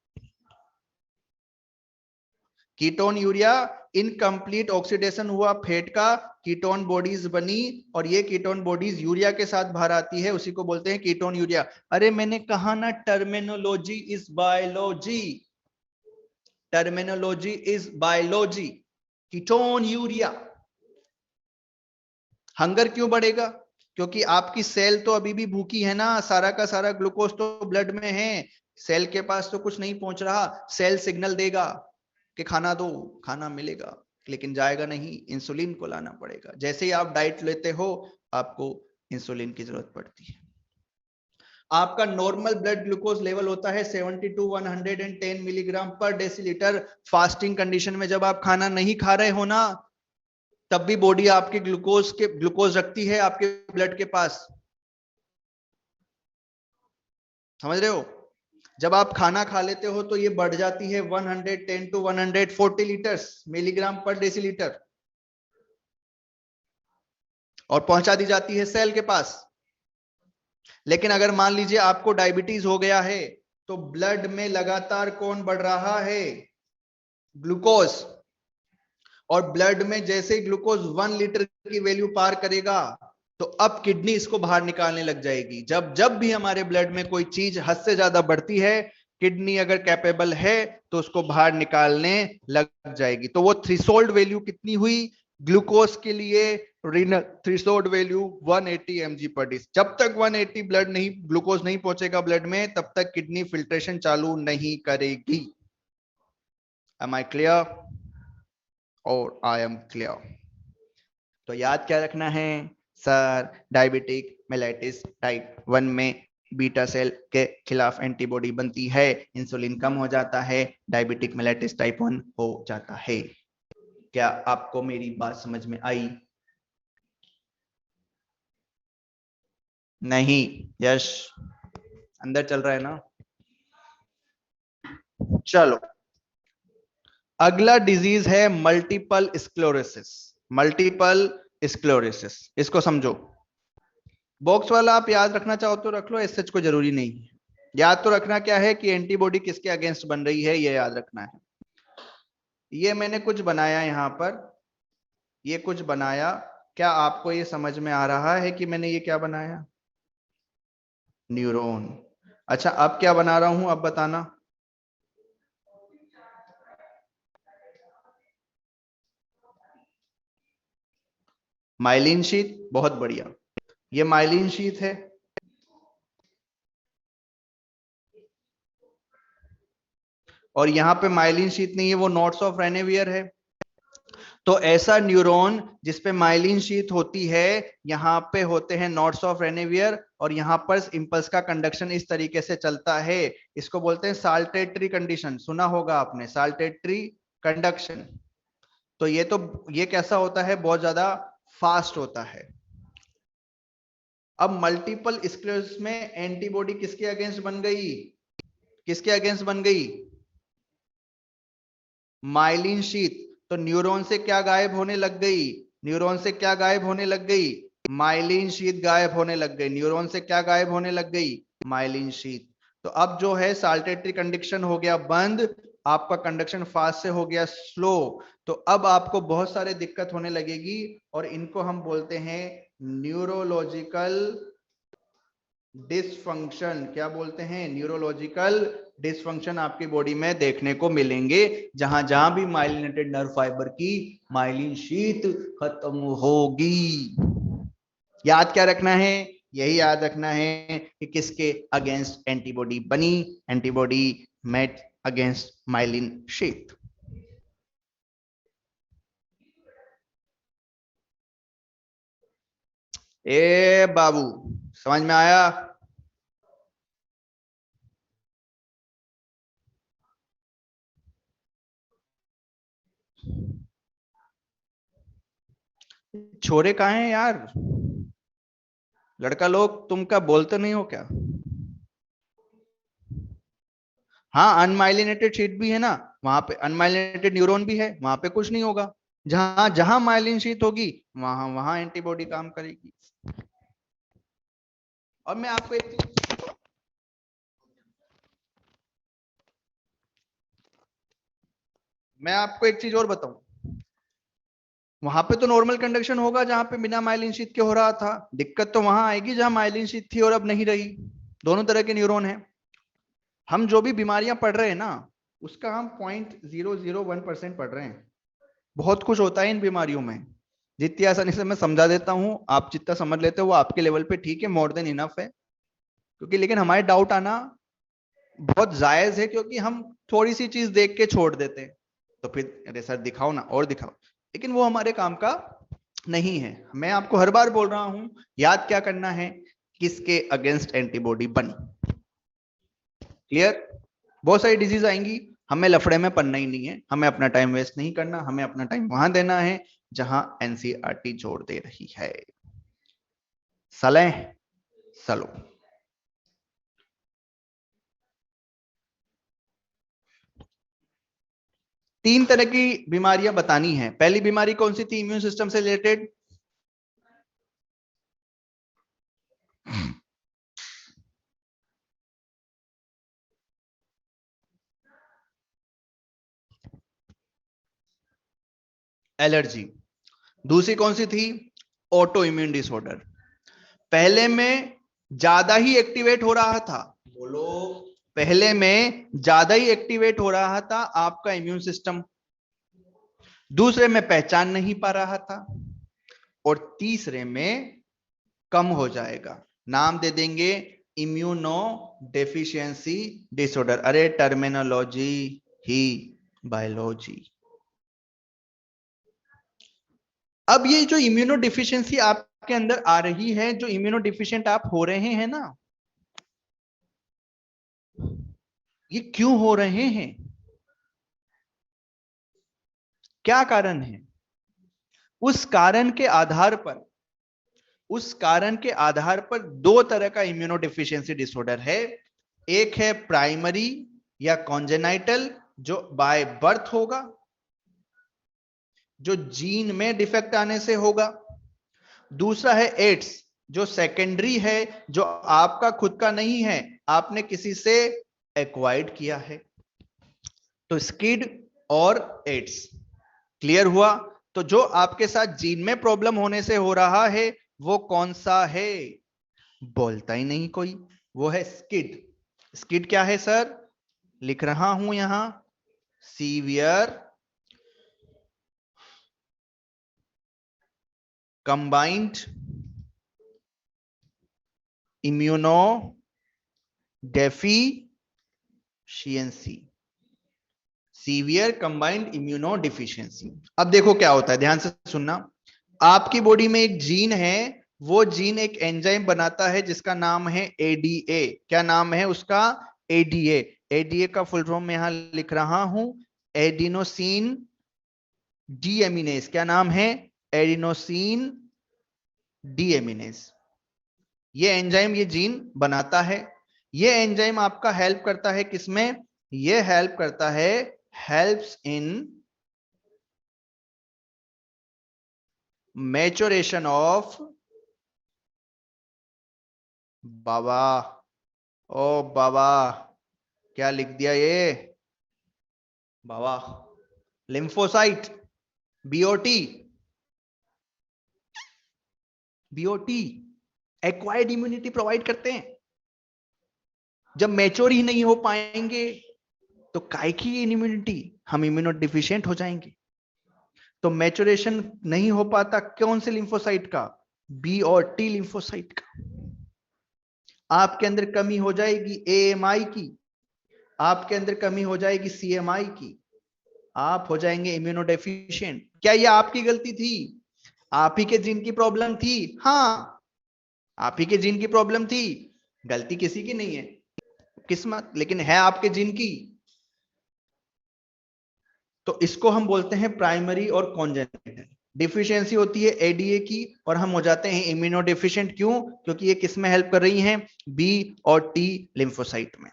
कीटोन यूरिया, इनकम्प्लीट ऑक्सीडेशन हुआ फैट का, कीटोन बॉडीज बनी, और ये कीटोन बॉडीज यूरिया के साथ बाहर आती है, उसी को बोलते हैं कीटोन यूरिया। अरे मैंने कहा ना, terminology is biology, terminology is biology. Ketone urea. Hunger क्यों बढ़ेगा? क्योंकि आपकी सेल तो अभी भी भूखी है ना, सारा का सारा ग्लूकोज तो ब्लड में है, सेल के पास तो कुछ नहीं पहुंच रहा। सेल सिग्नल देगा कि खाना दो, खाना मिलेगा, लेकिन जाएगा नहीं, इंसुलिन को लाना पड़ेगा। जैसे ही आप डाइट लेते हो, आपको इंसुलिन की जरूरत पड़ती है। आपका नॉर्मल ब्लड ग्लूकोज लेवल होता है 70 to 110 मिलीग्राम पर डेसीलीटर। फास्टिंग कंडीशन में जब आप खाना नहीं खा रहे हो ना, तब भी बॉडी आपके ग्लूकोज रखती है आपके ब्लड के पास। समझ रहे हो? जब आप खाना खा लेते हो तो ये बढ़ जाती है 110 to 140 लीटर्स मिलीग्राम पर डेसीलीटर, और पहुंचा दी जाती है सेल के पास। लेकिन अगर मान लीजिए आपको डायबिटीज हो गया है, तो ब्लड में लगातार कौन बढ़ रहा है? ग्लूकोज। और ब्लड में जैसे ग्लूकोज 1 लीटर की वैल्यू पार करेगा, तो अब किडनी इसको बाहर निकालने लग जाएगी। जब जब भी हमारे ब्लड में कोई चीज हद से ज्यादा बढ़ती है, किडनी अगर कैपेबल है तो उसको बाहर निकालने लग जाएगी। तो वो थ्रेशोल्ड वैल्यू कितनी हुई ग्लूकोज के लिए? Renal threshold value 180 mg/d। जब तक 180 ब्लड नहीं, ग्लूकोज नहीं पहुंचेगा ब्लड में, तब तक किडनी फिल्ट्रेशन चालू नहीं करेगी। Am I clear? और आई एम क्लियर। तो याद क्या रखना है सर? डायबिटिक मेलाइटिस टाइप 1 में बीटा सेल के खिलाफ एंटीबॉडी बनती है, इंसुलिन कम हो जाता है, डायबिटिक मेलाइटिस टाइप 1 हो जाता है। क्या आपको मेरी बात समझ में आई? नहीं? यश अंदर चल रहा है ना? चलो, अगला डिजीज है मल्टीपल स्क्लेरोसिस। मल्टीपल स्क्लेरोसिस, इसको समझो। बॉक्स वाला आप याद रखना चाहो तो रख लो, ऐसे कोई जरूरी नहीं है। याद तो रखना क्या है कि एंटीबॉडी किसके अगेंस्ट बन रही है, ये याद रखना है। ये मैंने कुछ बनाया यहां पर, ये कुछ बनाया। क्या आपको ये समझ में आ रहा है कि मैंने ये क्या बनाया? न्यूरॉन। अच्छा, अब क्या बना रहा हूं, अब बताना। माइलिन शीथ, बहुत बढ़िया। ये माइलिन शीथ है। और यहां पे माइलिन शीथ नहीं है, वो नोट्स ऑफ रेनेवियर है। तो ऐसा न्यूरॉन जिसपे माइलिन शीथ होती है, यहां पे होते हैं नोट्स ऑफ रेनेवियर, और यहां पर इंपल्स का कंडक्शन इस तरीके से चलता है। इसको बोलते हैं साल्टेटरी कंडीशन। सुना होगा आपने, साल्टेटरी कंडक्शन। तो ये कैसा होता है? बहुत ज्यादा फास्ट होता है। अब मल्टीपल स्क्लेरोसिस में एंटीबॉडी किसके अगेंस्ट बन गई? किसके अगेंस्ट बन गई? Myelin sheath. तो न्यूरॉन से क्या गायब होने लग गई? न्यूरॉन से क्या गायब होने लग गई? माइलिन शीथ गायब होने लग गई। न्यूरॉन से क्या गायब होने लग गई? Myelin sheath. तो अब जो है साल्टेटरी कंडक्शन हो गया बंद, आपका कंडक्शन फास्ट से हो गया स्लो। तो अब आपको बहुत सारे दिक्कत होने लगेगी, और इनको हम बोलते हैं न्यूरोलॉजिकल डिसफंक्शन। क्या बोलते हैं? न्यूरोलॉजिकल डिसफंक्शन आपकी बॉडी में देखने को मिलेंगे, जहां जहां भी माइलिनेटेड नर्व फाइबर की माइलिन शीथ खत्म होगी। याद क्या रखना है? यही याद रखना है कि किसके अगेंस्ट एंटीबॉडी बनी? Antibody made against myelin sheath. ए बाबू, समझ में आया? छोरे कहाँ हैं यार? लड़का लोग तुम क्या बोलते नहीं हो क्या? हाँ, अनमाइलिनेटेड शीट भी है ना, वहां पे अनमाइलिनेटेड न्यूरॉन भी है, वहां पे कुछ नहीं होगा। जहां जहां माइलिन शीट होगी, वहां वहां एंटीबॉडी काम करेगी। और मैं आपको एक चीज और बताऊं। वहां पे तो नॉर्मल कंडक्शन होगा जहां पे बिना माइलिन शीट के हो रहा था। दिक्कत तो वहां आएगी जहां माइलिन शीट थी और अब नहीं रही। दोनों तरह के न्यूरॉन है। हम जो भी बीमारियां पढ़ रहे हैं ना, उसका हम 0.001% पढ़ रहे हैं। बहुत कुछ होता है इन बीमारियों में। जितनी आसानी से मैं समझा देता हूं, आप जितना समझ लेते हो वो आपके लेवल पे ठीक है, मोर देन इनफ है। क्योंकि लेकिन हमारे डाउट आना बहुत जायज है, क्योंकि हम थोड़ी सी चीज देख के छोड़ देते हैं। तो फिर अरे सर दिखाओ ना, और दिखाओ। लेकिन वो हमारे काम का नहीं है। मैं आपको हर बार बोल रहा हूं, याद क्या करना है? किसके अगेंस्ट एंटीबॉडी बनी। क्लियर? बहुत सारी डिजीज आएंगी, हमें लफड़े में पड़ना ही नहीं है। हमें अपना टाइम वेस्ट नहीं करना, हमें अपना टाइम वहां देना है जहां एनसीईआरटी जोड़ दे रही है। सलेह सलो। तीन तरह की बीमारियां बतानी है। पहली बीमारी कौन सी थी इम्यून सिस्टम से रिलेटेड? एलर्जी। दूसरी कौन सी थी? Auto immune disorder. पहले में ज्यादा ही एक्टिवेट हो रहा था, बोलो, पहले में ज्यादा ही एक्टिवेट हो रहा था आपका इम्यून सिस्टम, दूसरे में पहचान नहीं पा रहा था, और तीसरे में कम हो जाएगा। नाम दे देंगे इम्यूनो डेफिशिएंसी डिसऑर्डर। अरे टर्मिनोलॉजी ही बायोलॉजी। अब ये जो इम्यूनो डिफिशियंसी आपके अंदर आ रही है, जो इम्यूनो डिफिशिएंट आप हो रहे हैं ना, ये क्यों हो रहे हैं, क्या कारण है? उस कारण के आधार पर, उस कारण के आधार पर दो तरह का इम्यूनो डिफिशियंसी डिसऑर्डर है। एक है प्राइमरी या कॉन्जेनाइटल, जो बाय बर्थ होगा, जो जीन में डिफेक्ट आने से होगा। दूसरा है एड्स, जो सेकेंडरी है, जो आपका खुद का नहीं है, आपने किसी से एक्वायर्ड किया है। तो स्किड और एड्स क्लियर हुआ? तो जो आपके साथ जीन में प्रॉब्लम होने से हो रहा है वो कौन सा है? बोलता ही नहीं कोई। वो है स्किड। स्किड क्या है सर? लिख रहा हूं यहां, severe combined immuno deficiency. Severe combined immuno deficiency. अब देखो क्या होता है, ध्यान से सुनना। आपकी बॉडी में एक जीन है, वो जीन एक एंजाइम बनाता है जिसका नाम है एडीए। क्या नाम है उसका? एडीए। एडीए का फुल फॉर्म में यहां लिख रहा हूं, एडिनोसिन डीएमिनेज। क्या नाम है? Adenosine deaminase. ये एंजाइम, ये जीन बनाता है। ये एंजाइम आपका हेल्प करता है किसमें? ये हेल्प करता है, हेल्प्स इन मैच्योरेशन ऑफ, बाबा, ओ बाबा, क्या लिख दिया ये बाबा? Lymphocyte, B O T. B O T acquired immunity provide करते हैं। जब मैच्योर ही नहीं हो पाएंगे तो काय की इम्यूनिटी? हम इम्यूनो डिफिशिएंट हो जाएंगे। तो मैच्योरेशन नहीं हो पाता कौन से लिम्फोसाइट का? बी और टी लिम्फोसाइट का। आपके अंदर कमी हो जाएगी एएमआई की, आपके अंदर कमी हो जाएगी सीएमआई की, आप हो जाएंगे इम्यूनो डेफिशिएंट। क्या ये आपकी गलती थी? आप ही के जीन की प्रॉब्लम थी? हाँ, आप ही के जीन की प्रॉब्लम थी। गलती किसी की नहीं है, किस्मत, लेकिन है आपके जीन की। तो इसको हम बोलते हैं प्राइमरी और कॉन्जेनिटल डिफिशियंसी होती है एडीए की, और हम हो जाते हैं इम्यूनो डेफिशिएंट। क्यों? क्योंकि ये किस में हेल्प कर रही हैं? बी और टी लिम्फोसाइट में।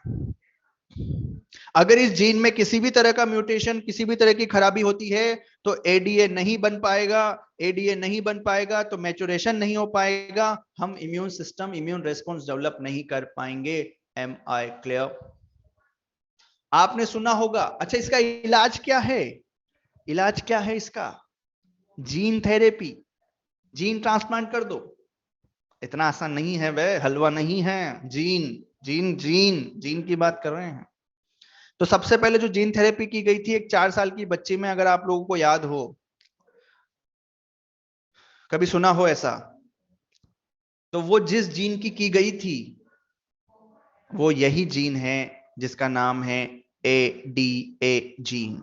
अगर इस जीन में किसी भी तरह का म्यूटेशन, किसी भी तरह की खराबी होती है तो एडीए नहीं बन पाएगा। एडीए नहीं बन पाएगा तो मैच्योरेशन नहीं हो पाएगा, हम immune system, immune response develop नहीं कर पाएंगे। Am I clear? आपने सुना होगा। अच्छा, इसका इलाज क्या है? इलाज क्या है इसका? जीन थेरेपी, जीन ट्रांसप्लांट कर दो। इतना आसान नहीं है वे, हलवा नहीं है। जीन, जीन, जीन, जीन की बात कर रहे हैं। तो सबसे पहले जो जीन थेरेपी की गई थी एक 4 साल की बच्ची में, अगर आप लोगों को याद हो, कभी सुना हो ऐसा, तो वो जिस जीन की गई थी वो यही जीन है जिसका नाम है एडीए जीन।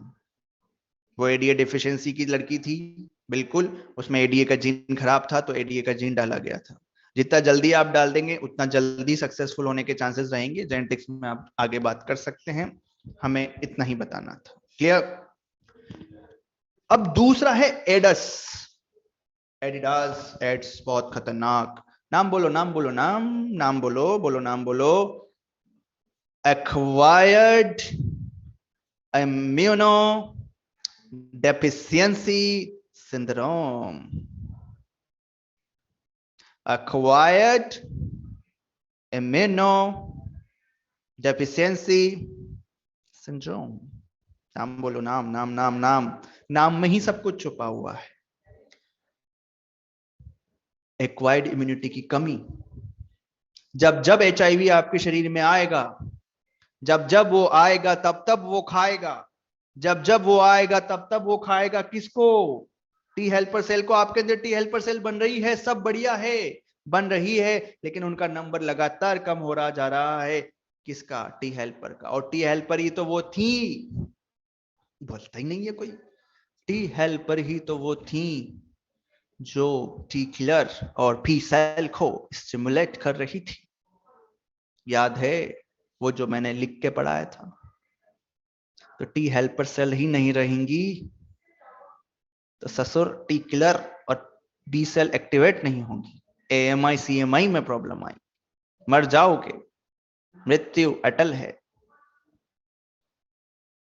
वो एडीए डिफिशियंसी की लड़की थी, बिल्कुल, उसमें एडीए का जीन खराब था तो एडीए का जीन डाला गया था। जितना जल्दी आप डाल देंगे उतना जल्दी सक्सेसफुल होने के चांसेस रहेंगे। जेनेटिक्स में आप आगे बात कर सकते हैं, हमें इतना ही बताना था। क्लियर? अब दूसरा है एडस, एडिडास, एड्स, बहुत खतरनाक। नाम बोलो, नाम बोलो, नाम, नाम बोलो, बोलो, नाम बोलो। Acquired immuno deficiency syndrome. Acquired immuno deficiency syndrome. नाम बोलो, नाम, नाम, नाम, नाम। नाम में ही सब कुछ छुपा हुआ है। एक्वायर्ड इम्यूनिटी की कमी, जब जब HIV आपके शरीर में आएगा, जब जब वो आएगा तब तब वो खाएगा, जब जब वो आएगा तब तब वो खाएगा किसको? टी हेल्पर सेल को। आपके अंदर टी हेल्पर सेल बन रही है, सब बढ़िया है, बन रही है, लेकिन उनका नंबर लगातार कम हो रहा जा रहा है। किसका? टी हेल्पर का। और टी हेल्पर ही तो वो थी, बोलता ही नहीं है कोई, टी हेल्पर ही तो वो थी जो टी किलर और पी सेल को स्टिमुलेट कर रही थी। याद है वो जो मैंने लिख के पढ़ाया था? तो टी हेल्पर सेल ही नहीं रहेंगी तो ससुर टी किलर और बी सेल एक्टिवेट नहीं होंगी, AMI CMI में प्रॉब्लम आई, मर जाओगे, मृत्यु अटल है।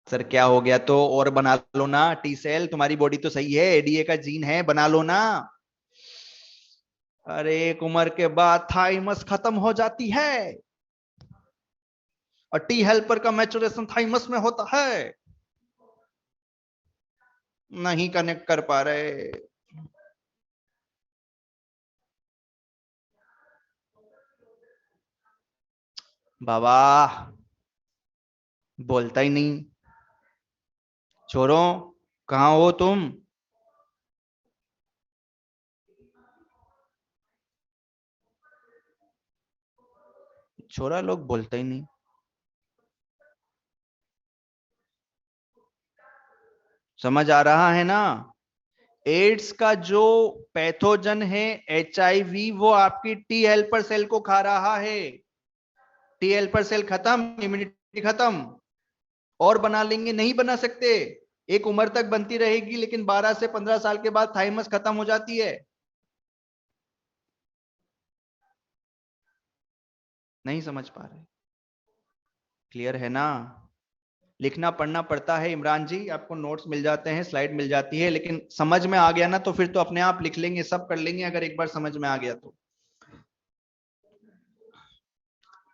सर क्या हो गया? तो और बना लो ना टी सेल, तुम्हारी बॉडी तो सही है, ADA का जीन है, बना लो ना। अरे एक उम्र के बाद थाइमस खत्म हो जाती है और टी हेल्पर का मैचुरेशन थाइमस में होता है। नहीं कनेक्ट कर पा रहे। बाबा बोलता ही नहीं। छोरों कहां हो तुम? छोरा लोग बोलता ही नहीं। समझ आ रहा है ना? एड्स का जो पैथोजन है HIV, वो आपकी टी हेल्पर सेल को खा रहा है। टी हेल्पर सेल खत्म, इम्यूनिटी खत्म, और बना लेंगे? नहीं बना सकते। एक उम्र तक बनती रहेगी, लेकिन 12 से 15 साल के बाद थाइमस खत्म हो जाती है। नहीं समझ पा रहे? क्लियर है ना? लिखना पढ़ना पड़ता है इमरान जी, आपको नोट्स मिल जाते हैं, स्लाइड मिल जाती है, लेकिन समझ में आ गया ना तो फिर तो अपने आप लिख लेंगे, सब कर लेंगे अगर एक बार समझ में आ गया तो।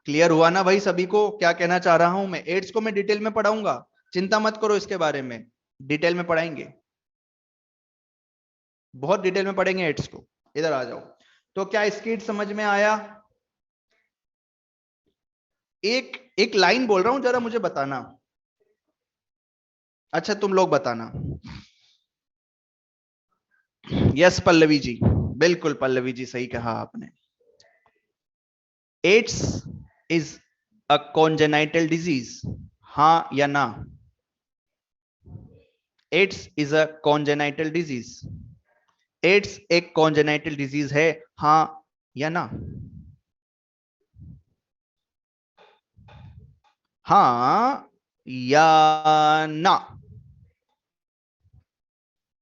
क्लियर हुआ ना भाई सभी को क्या कहना चाह रहा हूं मैं? एड्स को मैं डिटेल में पढ़ाऊंगा, चिंता मत करो इसके बारे में, डिटेल में पढ़ाएंगे, बहुत डिटेल में पढ़ेंगे एड्स को। इधर आ जाओ। तो क्या स्किट समझ में आया? एक एक लाइन बोल रहा हूं, जरा मुझे बताना। अच्छा तुम लोग बताना। यस पल्लवी जी, बिल्कुल पल्लवी जी सही कहा आपने। AIDS is a congenital disease, हाँ या ना? AIDS is a congenital disease. AIDS एक कॉन्जेनाइटल डिजीज है, हाँ या ना? हाँ या ना?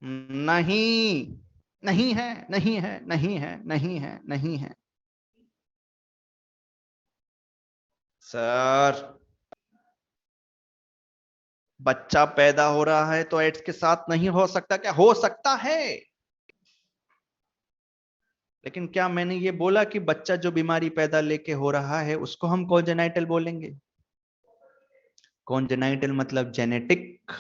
नहीं, नहीं है, नहीं है, नहीं है, नहीं है, नहीं है। सर बच्चा पैदा हो रहा है तो एड्स के साथ नहीं हो सकता? क्या हो सकता है, लेकिन क्या मैंने ये बोला कि बच्चा जो बीमारी पैदा लेके हो रहा है उसको हम कॉन्जेनाइटल बोलेंगे? कॉन्जेनाइटल मतलब जेनेटिक,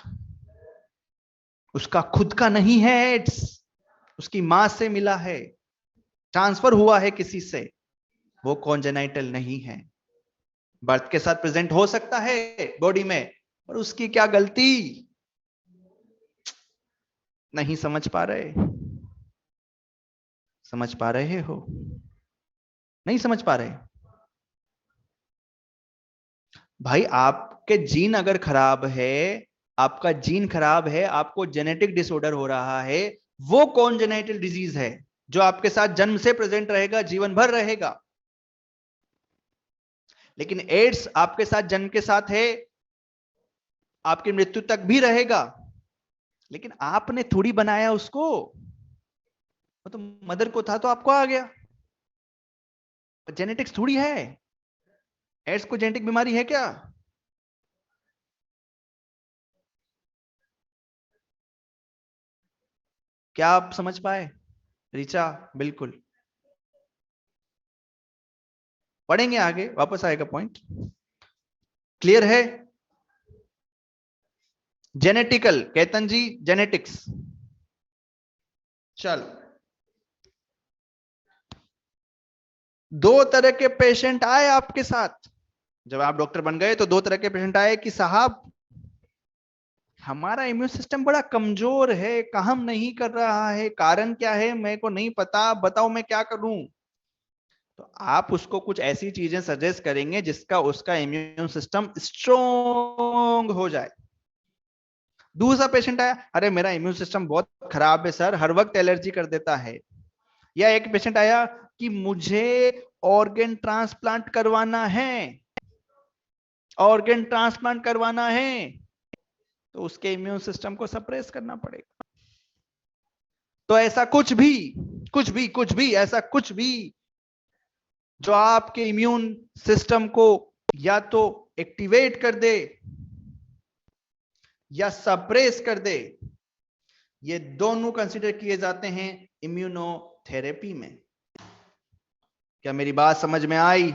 उसका खुद का नहीं है एड्स, उसकी मां से मिला है, ट्रांसफर हुआ है किसी से, वो कॉन्जेनाइटल नहीं है। बर्थ के साथ प्रेजेंट हो सकता है बॉडी में, पर उसकी क्या गलती? नहीं समझ पा रहे? समझ पा रहे हो? नहीं समझ पा रहे? भाई आपके जीन अगर खराब है, आपका जीन खराब है, आपको जेनेटिक डिसऑर्डर हो रहा है, वो कॉन्जेनाइटल डिजीज है जो आपके साथ जन्म से प्रेजेंट रहेगा, जीवन भर रहेगा। लेकिन एड्स आपके साथ जन्म के साथ है, आपकी मृत्यु तक भी रहेगा, लेकिन आपने थोड़ी बनाया उसको, वो तो मदर को था तो आपको आ गया। जेनेटिक्स थोड़ी है। एड्स को जेनेटिक बीमारी है क्या? क्या आप समझ पाए? ऋचा बिल्कुल, पढ़ेंगे आगे, वापस आएगा पॉइंट। क्लियर है? जेनेटिकल, केतन जी जेनेटिक्स। चल दो तरह के पेशेंट आए आपके साथ। जब आप डॉक्टर बन गए तो दो तरह के पेशेंट आए कि साहब हमारा इम्यून सिस्टम बड़ा कमजोर है, काम नहीं कर रहा है, कारण क्या है मेरे को नहीं पता, बताओ मैं क्या करूं। तो आप उसको कुछ ऐसी चीजें सजेस्ट करेंगे जिसका उसका इम्यून सिस्टम स्ट्रोंग हो जाए। दूसरा पेशेंट आया, अरे मेरा इम्यून सिस्टम बहुत खराब है सर, हर वक्त एलर्जी कर देता है। या एक पेशेंट आया कि मुझे ऑर्गन ट्रांसप्लांट करवाना है, ऑर्गन ट्रांसप्लांट करवाना है, तो उसके इम्यून सिस्टम को सप्रेस करना पड़ेगा। तो ऐसा कुछ भी ऐसा कुछ भी जो आपके इम्यून सिस्टम को या तो एक्टिवेट कर दे या सप्रेस कर दे, ये दोनों कंसीडर किए जाते हैं इम्यूनोथेरेपी में। क्या मेरी बात समझ में आई?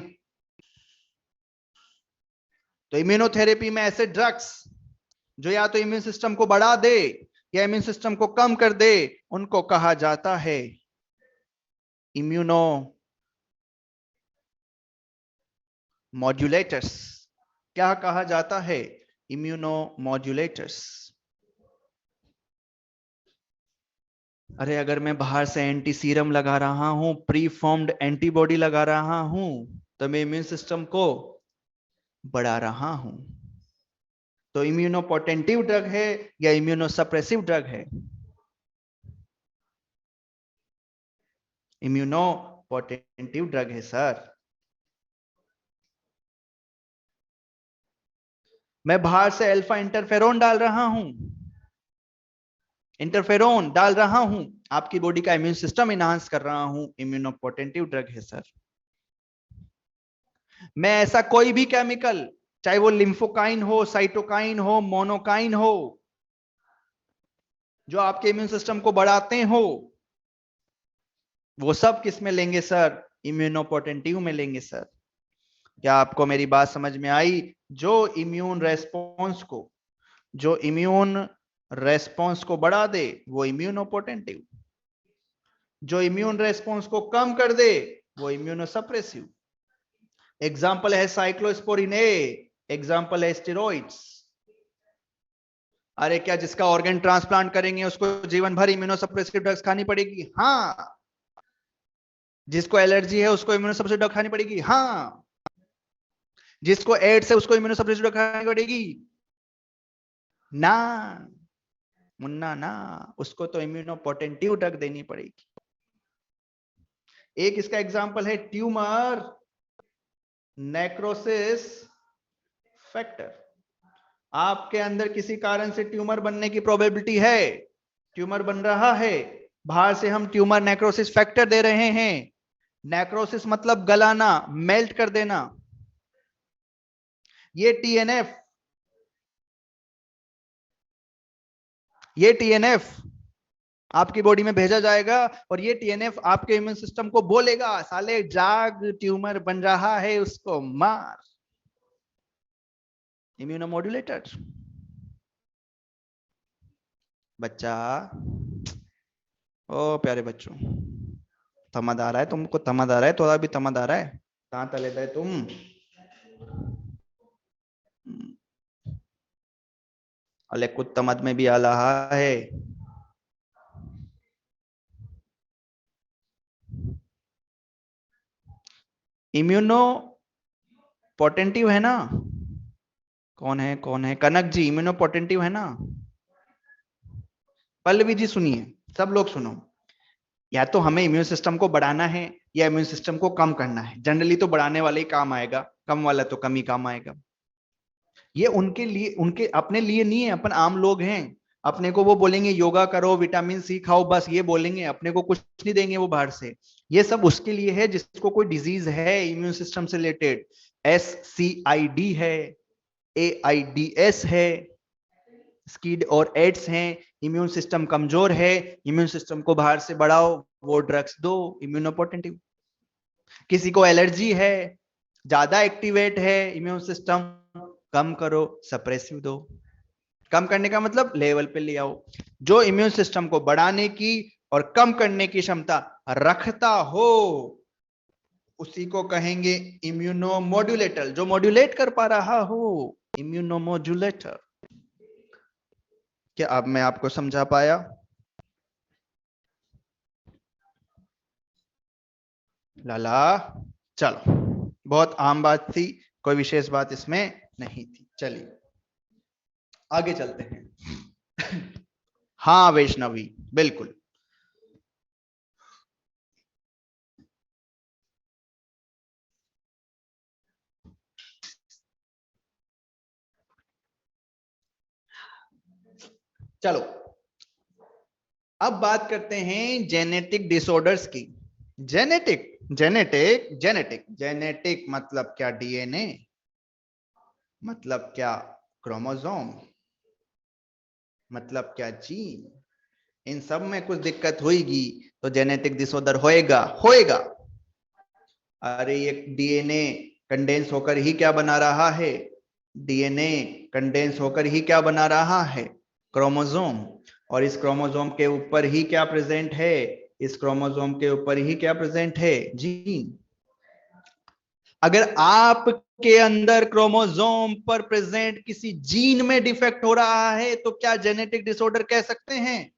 तो इम्यूनोथेरेपी में ऐसे ड्रग्स जो या तो इम्यून सिस्टम को बढ़ा दे या इम्यून सिस्टम को कम कर दे, उनको कहा जाता है इम्यूनो मॉड्यूलेटर्स। क्या कहा जाता है? Immuno modulators. अरे अगर मैं बाहर से एंटी सीरम लगा रहा हूं, प्री फॉर्म्ड एंटीबॉडी लगा रहा हूं, तो मैं इम्यून सिस्टम को बढ़ा रहा हूं। तो इम्यूनोपोटेंटिव ड्रग है या इम्यूनोसप्रेसिव ड्रग है? इम्यूनोपोटेंटिव ड्रग है सर। मैं बाहर से अल्फा इंटरफेरोन डाल रहा हूं, इंटरफेरोन डाल रहा हूं, आपकी बॉडी का इम्यून सिस्टम इनहांस कर रहा हूं, इम्यूनोपोटेंटिव ड्रग है सर। मैं ऐसा कोई भी केमिकल, चाहे वो लिम्फोकाइन हो, साइटोकाइन हो, मोनोकाइन हो, जो आपके इम्यून सिस्टम को बढ़ाते हो, वो सब किस में लेंगे सर? इम्यूनोपोटेंटिव में लेंगे सर। क्या आपको मेरी बात समझ में आई? जो इम्यून रेस्पॉन्स को, जो इम्यून रेस्पॉन्स को बढ़ा दे वो इम्यूनोपोटेंटिव, जो इम्यून रेस्पॉन्स को कम कर दे वो इम्यूनोसप्रेसिव। एग्जाम्पल है साइक्लोस्पोरिन ए, एग्जाम्पल है स्टेरॉइड्स। अरे क्या जिसका ऑर्गन ट्रांसप्लांट करेंगे उसको जीवन भर इम्यूनोसप्रेसिव ड्रग्स खानी पड़ेगी? हाँ। जिसको एलर्जी है उसको इम्यूनोसप्रेसिव ड्रग खानी पड़ेगी? हाँ। जिसको एड्स है उसको इम्यूनोसप्रेसिव ड्रग खानी पड़ेगी? ना मुन्ना ना, उसको तो इम्यूनोपोटेंटिव ड्रग देनी पड़ेगी। एक इसका एग्जांपल है ट्यूमर नेक्रोसिस फैक्टर। आपके अंदर किसी कारण से ट्यूमर बनने की प्रोबेबिलिटी है, ट्यूमर बन रहा है, बाहर से हम ट्यूमर नेक्रोसिस फैक्टर दे रहे हैं। नेक्रोसिस मतलब गलाना, मेल्ट कर देना। ये टीएनएफ, ये टीएनएफ आपकी बॉडी में भेजा जाएगा और ये टीएनएफ आपके इम्यून सिस्टम को बोलेगा साले जाग, ट्यूमर बन रहा है, उसको मार। इम्यूनोमोड्यूलेटर। बच्चा, ओ प्यारे बच्चों, तमद आ रहा है तुमको? तमद आ रहा है? थोड़ा भी तमद आ रहा है? कहां तले थे तुम? अले कुछ तमद में भी आ रहा है। इम्यूनो पोटेंटिव है ना? कौन है कौन है? कनक जी इम्यूनो पोटेंटिव है ना? पल्लवी जी सुनिए, सब लोग सुनो। या तो हमें इम्यून सिस्टम को बढ़ाना है या इम्यून सिस्टम को कम करना है। जनरली तो बढ़ाने वाले ही काम आएगा, कम वाला तो कम ही काम आएगा। ये उनके लिए, उनके अपने लिए नहीं है। अपन आम लोग हैं, अपने को वो बोलेंगे योगा करो, विटामिन सी खाओ, बस ये बोलेंगे, अपने को कुछ नहीं देंगे वो बाहर से। ये सब उसके लिए है जिसको कोई डिजीज है इम्यून सिस्टम से रिलेटेड। SCID है, AIDS है, स्किड और एड्स हैं, इम्यून सिस्टम कमजोर है, इम्यून सिस्टम को बाहर से बढ़ाओ, वो ड्रग्स दो, इम्यूनोपोटेंटिव। किसी को एलर्जी है, ज्यादा एक्टिवेट है इम्यून सिस्टम, कम करो, सप्रेसिव दो। कम करने का मतलब लेवल पे ले आओ। जो इम्यून सिस्टम को बढ़ाने की और कम करने की क्षमता रखता हो उसी को कहेंगे इम्यूनोमोड्यूलेटर, जो मॉड्यूलेट कर पा रहा हो, इम्यूनोमोड्यूलेटर। क्या अब मैं आपको समझा पाया? लाला, चलो, बहुत आम बात थी, कोई विशेष बात इसमें नहीं थी। चलिए आगे चलते हैं। हाँ वैष्णवी, बिल्कुल। चलो अब बात करते हैं जेनेटिक डिसऑर्डर्स की। जेनेटिक जेनेटिक जेनेटिक जेनेटिक मतलब क्या? डीएनए, मतलब क्या? क्रोमोसोम, मतलब क्या? जीन। इन सब में कुछ दिक्कत होगी तो जेनेटिक डिसऑर्डर होएगा होएगा। अरे ये डीएनए कंडेंस होकर ही क्या बना रहा है? डीएनए कंडेंस होकर ही क्या बना रहा है? क्रोमोसोम। और इस क्रोमोसोम के ऊपर ही क्या प्रेजेंट है? इस क्रोमोसोम के ऊपर ही क्या प्रेजेंट है? जीन। अगर आपके अंदर क्रोमोसोम पर प्रेजेंट किसी जीन में डिफेक्ट हो रहा है तो क्या जेनेटिक डिसऑर्डर कह सकते हैं?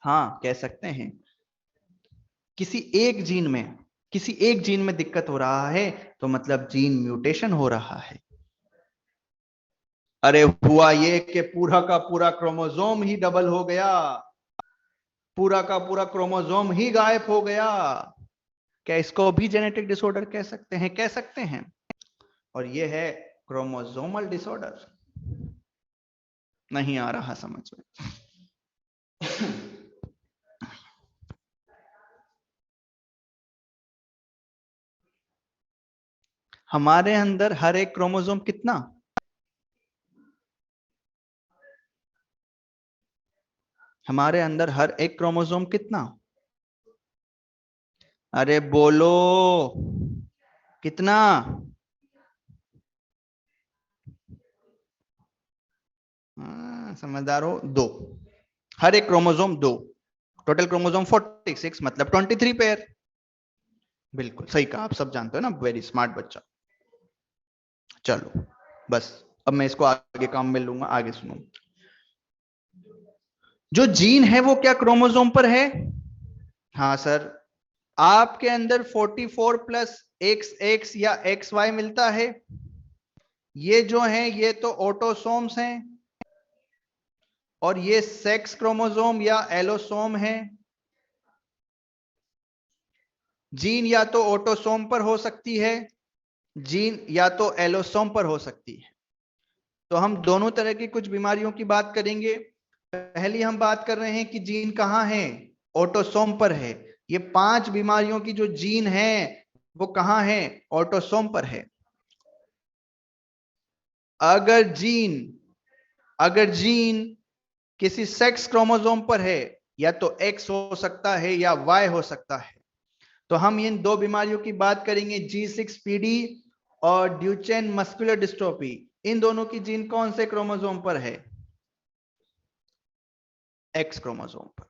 हाँ कह सकते हैं। किसी एक जीन में, किसी एक जीन में दिक्कत हो रहा है तो मतलब जीन म्यूटेशन हो रहा है। अरे हुआ ये कि पूरा का पूरा क्रोमोसोम ही डबल हो गया, पूरा का पूरा क्रोमोसोम ही गायब हो गया। क्या इसको भी जेनेटिक डिसऑर्डर कह सकते हैं? कह सकते हैं। और ये है क्रोमोसोमल डिसऑर्डर। नहीं आ रहा समझ में? हमारे अंदर हर एक क्रोमोसोम कितना? हमारे अंदर हर एक क्रोमोसोम कितना? अरे बोलो, कितना? समझदार हो? दो। हर एक क्रोमोसोम दो। टोटल क्रोमोसोम 46, मतलब 23 पेयर। बिल्कुल सही कहा, आप सब जानते हो ना, वेरी स्मार्ट बच्चा। चलो बस, अब मैं इसको आगे काम में लूंगा, आगे सुनो। जो जीन है वो क्या क्रोमोसोम पर है? हाँ सर। आपके अंदर 44 प्लस एक्स एक्स या एक्स वाई मिलता है। ये जो है ये तो ऑटोसोम्स हैं, और ये सेक्स क्रोमोसोम या एलोसोम है। जीन या तो ऑटोसोम पर हो सकती है, जीन या तो एलोसोम पर हो सकती है। तो हम दोनों तरह की कुछ बीमारियों की बात करेंगे। पहली हम बात कर रहे हैं कि जीन कहां है? ऑटोसोम पर है। ये 5 बीमारियों की जो जीन है वो कहां है? ऑटोसोम पर है। अगर जीन अगर जीन किसी सेक्स क्रोमोसोम पर है, या तो एक्स हो सकता है या वाई हो सकता है, तो हम इन दो बीमारियों की बात करेंगे, G6PD और ड्यूचेन मस्कुलर डिस्ट्रोफी। इन दोनों की जीन कौन से क्रोमोसोम पर है? एक्स क्रोमोसोम पर।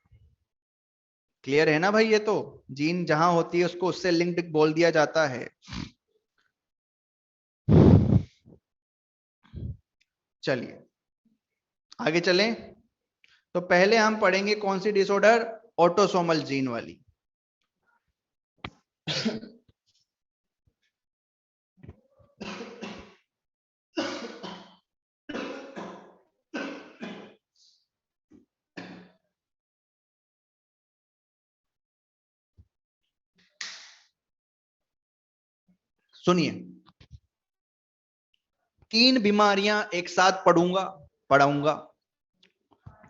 क्लियर है ना भाई? ये तो जीन जहां होती है उसको उससे लिंक्ड बोल दिया जाता है। चलिए आगे चलें। तो पहले हम पढ़ेंगे कौन सी डिसऑर्डर? ऑटोसोमल जीन वाली। सुनिए, 3 बीमारियां एक साथ पढ़ाऊंगा।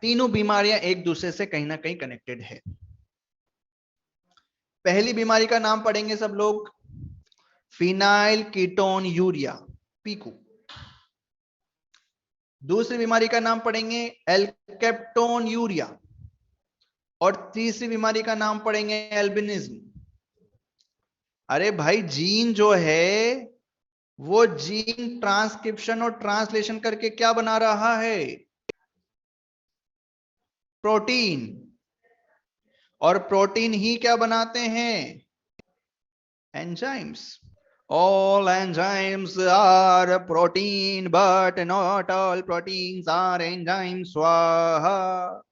तीनों बीमारियां एक दूसरे से कहीं ना कहीं कनेक्टेड है। पहली बीमारी का नाम पढ़ेंगे सब लोग, फिनाइल कीटोन यूरिया, पीकू। दूसरी बीमारी का नाम पढ़ेंगे एल्केप्टोन यूरिया। और तीसरी बीमारी का नाम पढ़ेंगे एल्बिनिज्म। अरे भाई, जीन जो है वो जीन ट्रांसक्रिप्शन और ट्रांसलेशन करके क्या बना रहा है? प्रोटीन। और प्रोटीन ही क्या बनाते हैं? Enzymes. All enzymes are protein, but not all proteins are enzymes. स्वाहा।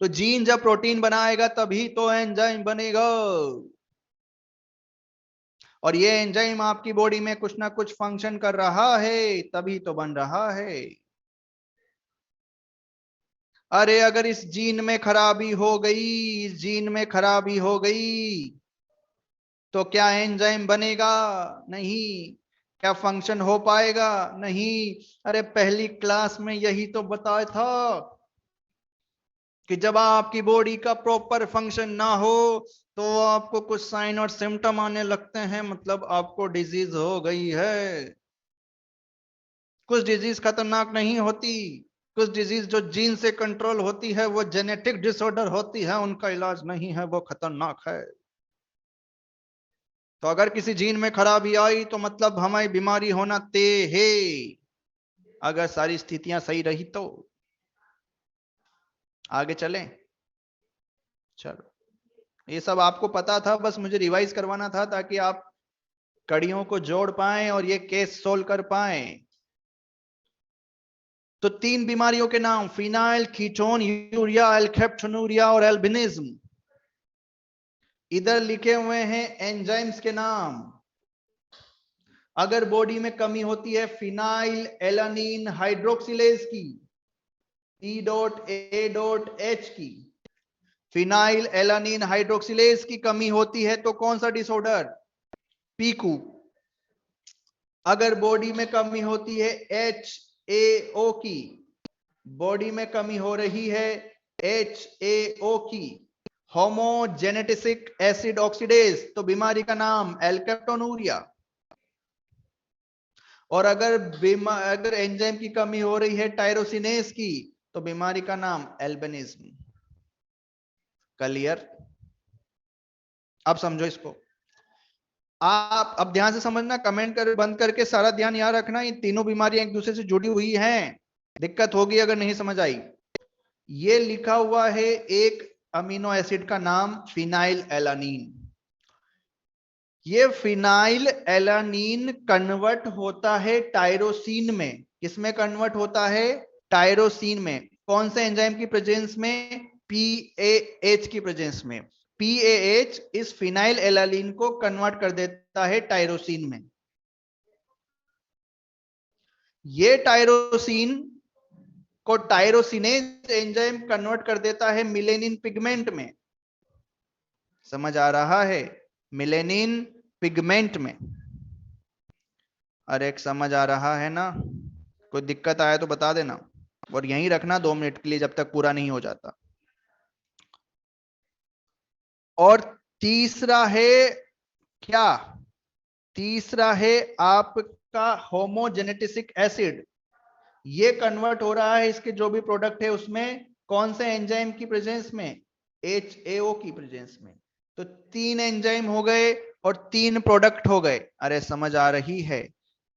तो जीन जब प्रोटीन बनाएगा तभी तो एंजाइम बनेगा, और ये एंजाइम आपकी बॉडी में कुछ ना कुछ फंक्शन कर रहा है तभी तो बन रहा है। अरे अगर इस जीन में खराबी हो गई, इस जीन में खराबी हो गई, तो क्या एंजाइम बनेगा? नहीं। क्या फंक्शन हो पाएगा? नहीं। अरे पहली क्लास में यही तो बताया था कि जब आपकी बॉडी का प्रॉपर फंक्शन ना हो तो आपको कुछ साइन और सिम्टम आने लगते हैं, मतलब आपको डिजीज हो गई है। कुछ डिजीज खतरनाक नहीं होती, कुछ डिजीज जो जीन से कंट्रोल होती है वो जेनेटिक डिसऑर्डर होती है, उनका इलाज नहीं है, वो खतरनाक है। तो अगर किसी जीन में खराबी आई तो मतलब हमें बीमारी होना तय है, अगर सारी स्थितियां सही रही तो। आगे चलें? चलो, ये सब आपको पता था, बस मुझे रिवाइज करवाना था ताकि आप कड़ियों को जोड़ पाएं और ये केस सोल्व कर पाएं। तो 3 बीमारियों के नाम, फिनाइल कीटोन यूरिया, एल्केप्टोनूरिया और एल्बिनिज्म। इधर लिखे हुए हैं एंजाइम्स के नाम। अगर बॉडी में कमी होती है फिनाइल एलानिन हाइड्रोक्सिलेज की, E.A.H की, फिनाइल एलानिन हाइड्रोक्सिलेज की कमी होती है तो कौन सा डिसऑर्डर? पीकू। अगर बॉडी में कमी होती है HAO की, बॉडी में कमी हो रही है HAO की, होमोजेनेटिसिक एसिड ऑक्सीडेज, तो बीमारी का नाम एल्केप्टोनूरिया। और अगर एंजाइम की कमी हो रही है टायरोसिनेज की, तो बीमारी का नाम एल्बिनिज्म। क्लियर? अब समझो इसको। आप अब ध्यान से समझना, कमेंट कर बंद करके सारा ध्यान याद रखना, इन तीनों बीमारियां एक दूसरे से जुड़ी हुई हैं। दिक्कत होगी अगर नहीं समझ आई। ये लिखा हुआ है एक अमीनो एसिड का नाम फिनाइल एलानीन। ये फिनाइल एलानीन कन्वर्ट होता है टायरोसिन में। किसमें कन्वर्ट होता है? टायरोसिन में। कौन से एंजाइम की प्रेजेंस में? PAH की प्रेजेंस में। PAH इस फिनाइल एलानीन को कन्वर्ट कर देता है टायरोसिन में। ये टायरोसिन को टायरोसिनेज एंजाइम कन्वर्ट कर देता है मिलेनिन पिगमेंट में। समझ आ रहा है? मिलेनिन पिगमेंट में। अरे एक समझ आ रहा है ना? कोई दिक्कत आया तो बता देना, और यहीं रखना 2 मिनट के लिए जब तक पूरा नहीं हो जाता। और तीसरा है क्या? तीसरा है आपका होमोजेनेटिसिक एसिड। ये कन्वर्ट हो रहा है इसके जो भी प्रोडक्ट है उसमें, कौन से एंजाइम की प्रेजेंस में? HAO की प्रेजेंस में। तो 3 एंजाइम हो गए और 3 प्रोडक्ट हो गए। अरे समझ आ रही है?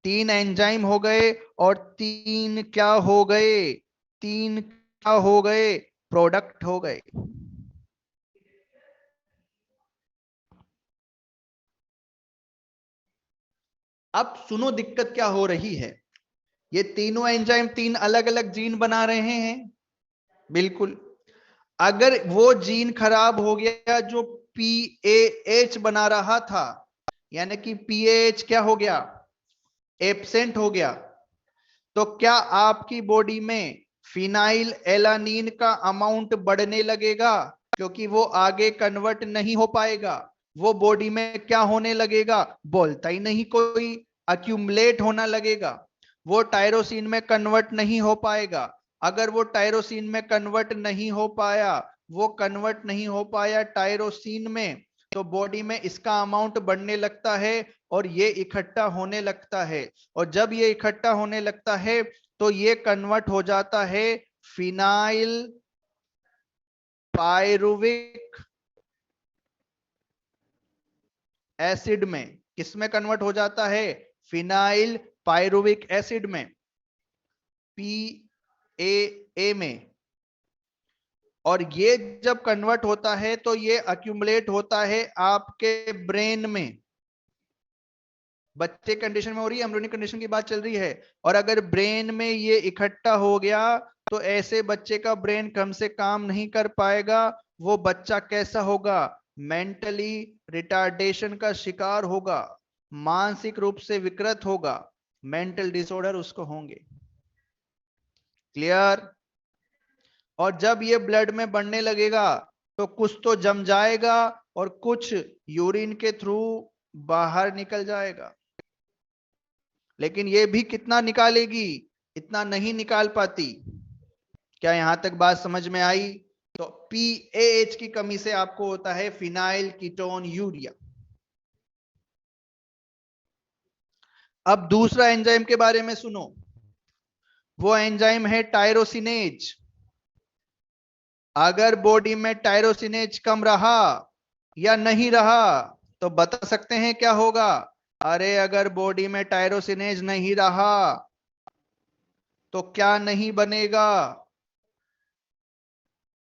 3 एंजाइम हो गए और 3 क्या हो गए? 3 क्या हो गए? प्रोडक्ट हो गए। अब सुनो दिक्कत क्या हो रही है। ये तीनों एंजाइम 3 अलग अलग जीन बना रहे हैं, बिल्कुल। अगर वो जीन खराब हो गया जो PAH बना रहा था, यानी कि PAH क्या हो गया? एब्सेंट हो गया, तो क्या आपकी बॉडी में फिनाइल एलानीन का अमाउंट बढ़ने लगेगा? क्योंकि वो आगे कन्वर्ट नहीं हो पाएगा। वो बॉडी में क्या होने लगेगा? बोलता ही नहीं कोई, अक्यूमुलेट होना लगेगा। वो टायरोसिन में कन्वर्ट नहीं हो पाएगा। अगर वो टायरोसिन में कन्वर्ट नहीं हो पाया, वो कन्वर्ट नहीं हो पाया टायरोसिन में, तो बॉडी में इसका अमाउंट बढ़ने लगता है और ये इकट्ठा होने लगता है। और जब ये इकट्ठा होने लगता है तो ये कन्वर्ट हो जाता है फिनाइल पायरुविक एसिड में। किसमें कन्वर्ट हो जाता है? फिनाइल पायरुविक एसिड में, PAA में। और ये जब कन्वर्ट होता है तो ये अक्यूमुलेट होता है आपके ब्रेन में। बच्चे कंडीशन में हो रही है, एम्ब्रियोनिक कंडीशन की बात चल रही है। और अगर ब्रेन में ये इकट्ठा हो गया तो ऐसे बच्चे का ब्रेन कम से काम नहीं कर पाएगा। वो बच्चा कैसा होगा? मेंटली रिटार्डेशन का शिकार होगा, मानसिक रूप से विकृत होगा, मेंटल डिसऑर्डर उसको होंगे। क्लियर? और जब ये ब्लड में बढ़ने लगेगा तो कुछ तो जम जाएगा और कुछ यूरिन के थ्रू बाहर निकल जाएगा। लेकिन ये भी कितना निकालेगी? इतना नहीं निकाल पाती। क्या यहां तक बात समझ में आई? तो पीएच की कमी से आपको होता है फिनाइल कीटोन यूरिया। अब दूसरा एंजाइम के बारे में सुनो। वो एंजाइम है टायरोसिनेज। अगर बॉडी में टायरोसिनेज कम रहा या नहीं रहा तो बता सकते हैं क्या होगा? अरे अगर बॉडी में टायरोसिनेज नहीं रहा तो क्या नहीं बनेगा?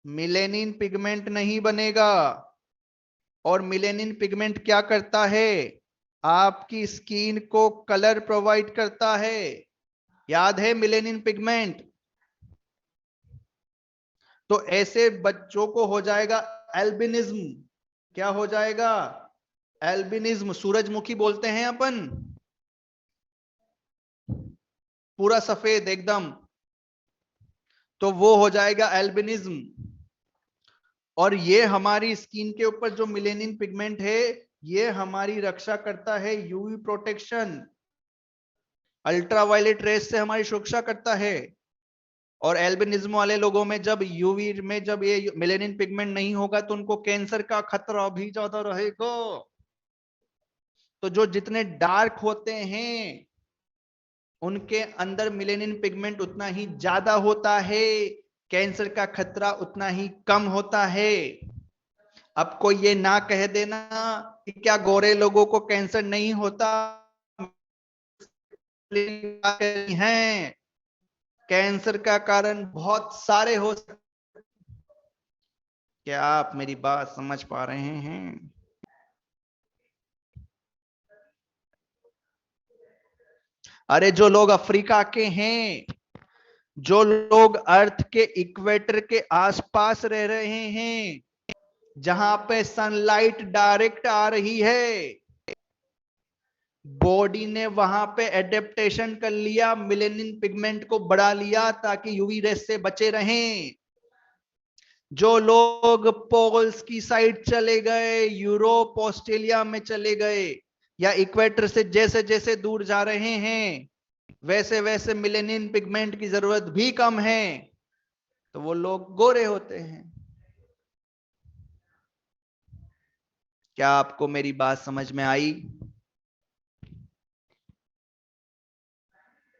मिलेनिन पिगमेंट नहीं बनेगा। और मिलेनिन पिगमेंट क्या करता है? आपकी स्किन को कलर प्रोवाइड करता है। याद है मिलेनिन पिगमेंट? तो ऐसे बच्चों को हो जाएगा एल्बिनिज्म। क्या हो जाएगा? एल्बिनिज्म। सूरजमुखी बोलते हैं अपन, पूरा सफेद एकदम। तो वो हो जाएगा एल्बिनिज्म। और ये हमारी स्किन के ऊपर जो मिलेनिन पिगमेंट है ये हमारी रक्षा करता है, यूवी प्रोटेक्शन, अल्ट्रावायलेट रेस से हमारी सुरक्षा करता है। और एल्बिनिज्म वाले लोगों में जब यूवी में जब ये मिलेनिन पिगमेंट नहीं होगा तो उनको कैंसर का खतरा भी ज्यादा रहेगा। तो जो जितने डार्क होते हैं उनके अंदर मिलेनिन पिगमेंट उतना ही ज्यादा होता है, कैंसर का खतरा उतना ही कम होता है। अब कोई ये ना कह देना कि क्या गोरे लोगों को कैंसर नहीं होता। हैं, कैंसर का कारण बहुत सारे हो सकते। क्या आप मेरी बात समझ पा रहे हैं? अरे जो लोग अफ्रीका के हैं, जो लोग अर्थ के इक्वेटर के आसपास रह रहे हैं, जहां पे सनलाइट डायरेक्ट आ रही है, बॉडी ने वहां पे एडेप्टेशन कर लिया, मिलेनिन पिगमेंट को बढ़ा लिया ताकि यूवी रेस से बचे रहें। जो लोग पोल्स की साइड चले गए, यूरोप ऑस्ट्रेलिया में चले गए, या इक्वेटर से जैसे जैसे दूर जा रहे हैं वैसे वैसे मिलेनिन पिगमेंट की जरूरत भी कम है, तो वो लोग गोरे होते हैं। क्या आपको मेरी बात समझ में आई?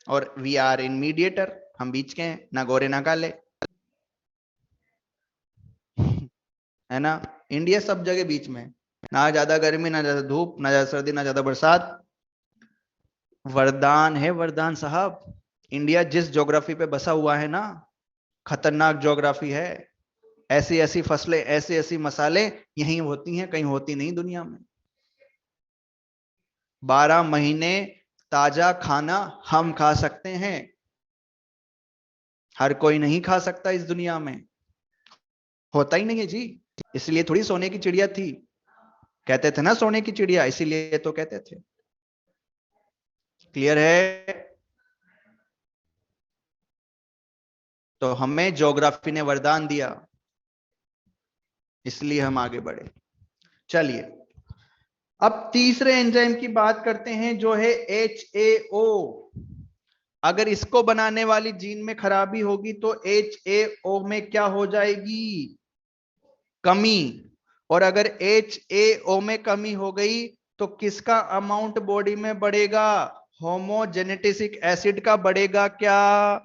और वी आर इन मीडिएटर, हम बीच के हैं, ना गोरे ना काले, है ना? इंडिया सब जगह बीच में, ना ज्यादा गर्मी ना ज्यादा धूप, ना ज्यादा सर्दी ना ज्यादा बरसात। वरदान है वरदान साहब। इंडिया जिस ज्योग्राफी पे बसा हुआ है ना, खतरनाक ज्योग्राफी है। ऐसी ऐसी फसलें, ऐसे ऐसी मसाले यहीं होती हैं, कहीं होती नहीं दुनिया में। 12 महीने ताजा खाना हम खा सकते हैं, हर कोई नहीं खा सकता इस दुनिया में, होता ही नहीं है जी। इसलिए थोड़ी सोने की चिड़िया थी, कहते थे ना सोने की चिड़िया, इसीलिए तो कहते थे। क्लियर है? तो हमें ज्योग्राफी ने वरदान दिया, इसलिए हम आगे बढ़े। चलिए अब तीसरे एंजाइम की बात करते हैं जो है HAO। अगर इसको बनाने वाली जीन में खराबी होगी तो HAO में क्या हो जाएगी? कमी। और अगर HAO में कमी हो गई तो किसका अमाउंट बॉडी में बढ़ेगा? होमोजेनेटिक एसिड का बढ़ेगा क्या?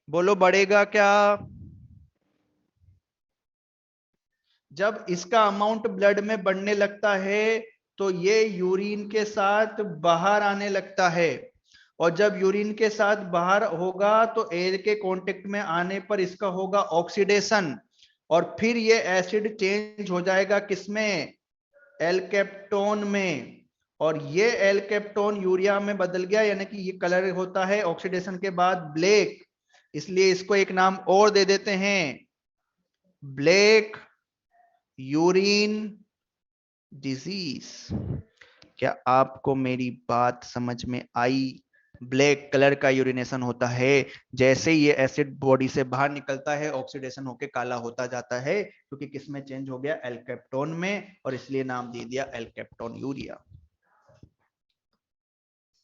बोलो बढ़ेगा क्या? जब इसका अमाउंट ब्लड में बढ़ने लगता है तो ये यूरिन के साथ बाहर आने लगता है, और जब यूरिन के साथ बाहर होगा तो एयर के कांटेक्ट में आने पर इसका होगा ऑक्सीडेशन, और फिर ये एसिड चेंज हो जाएगा किसमें, एल्केप्टोन में, और ये एल्केप्टोन यूरिया में बदल गया, यानी कि ये कलर होता है ऑक्सीडेशन के बाद ब्लैक, इसलिए इसको एक नाम और दे देते हैं, ब्लैक यूरिन डिजीज। क्या आपको मेरी बात समझ में आई? ब्लैक कलर का यूरिनेशन होता है, जैसे ये एसिड बॉडी से बाहर निकलता है ऑक्सीडेशन होके काला होता जाता है, क्योंकि किसमें चेंज हो गया, एल्केप्टोन में, और इसलिए नाम दे दिया एल्केप्टोन यूरिया।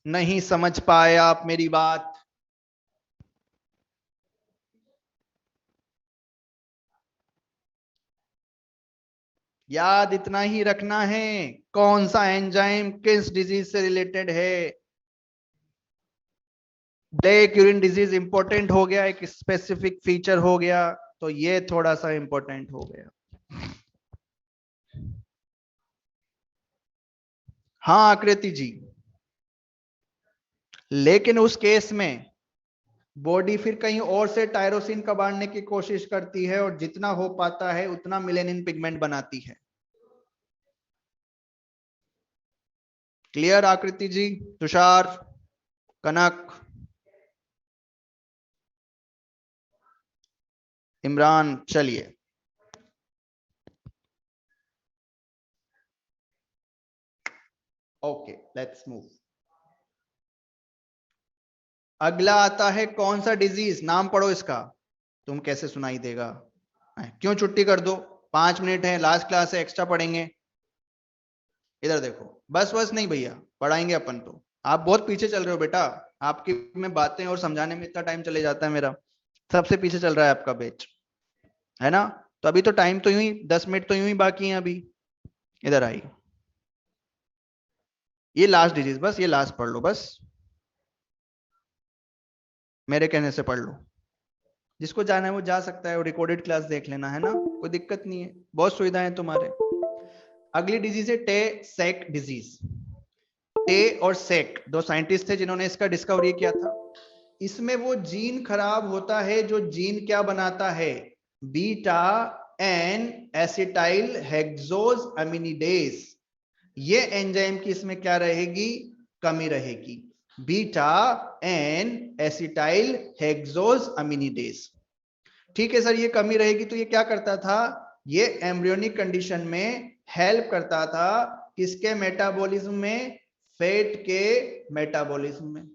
नहीं समझ पाए आप मेरी बात? याद इतना ही रखना है, कौन सा एंजाइम किस डिजीज से रिलेटेड है। ब्लैक यूरिन डिजीज इंपॉर्टेंट हो गया, एक स्पेसिफिक फीचर हो गया, तो ये थोड़ा सा इंपॉर्टेंट हो गया। हाँ आकृति जी, लेकिन उस केस में बॉडी फिर कहीं और से टायरोसिन कबाड़ने की कोशिश करती है, और जितना हो पाता है उतना मिलेनिन पिगमेंट बनाती है। क्लियर आकृति जी, तुषार, कनक, इमरान? चलिए ओके, लेट्स मूव। अगला आता है कौन सा डिजीज, नाम पढ़ो इसका, तुम कैसे सुनाई देगा? क्यों छुट्टी कर दो, 5 मिनट है, लास्ट क्लास है, एक्स्ट्रा पढ़ेंगे। इधर देखो, बस बस नहीं भैया, पढ़ाएंगे अपन तो। आप बहुत पीछे चल रहे हो बेटा, आपकी में बातें और समझाने में इतना टाइम चले जाता है मेरा, सबसे पीछे चल रहा है आपका बैच, है ना? तो अभी तो टाइम तो यूं ही 10 मिनट तो यूं ही बाकी है अभी। इधर आई, ये लास्ट डिजीज, बस ये लास्ट पढ़ लो, बस मेरे कहने से पढ़ लो। जिसको जाना है वो जा सकता है, वो रिकॉर्डेड क्लास देख लेना, है ना, कोई दिक्कत नहीं है, बहुत सुविधाएं तुम्हारे। अगली डिजीज है टे सेक डिजीज। टे और सेक दो साइंटिस्ट थे जिन्होंने इसका डिस्कवरी किया था। इसमें वो जीन खराब होता है जो जीन क्या बनाता है, बीटा एन एसिटाइल हेक्सोज अमीनिडेज। ये एंजाइम की इसमें क्या रहेगी, कमी रहेगी, बीटा एन एसिटाइल हेक्सोज अमीनिडेज। ठीक है सर, ये कमी रहेगी, तो ये क्या करता था, ये एम्ब्रियोनिक कंडीशन में हेल्प करता था, किसके मेटाबॉलिज्म में, फैट के मेटाबॉलिज्म में।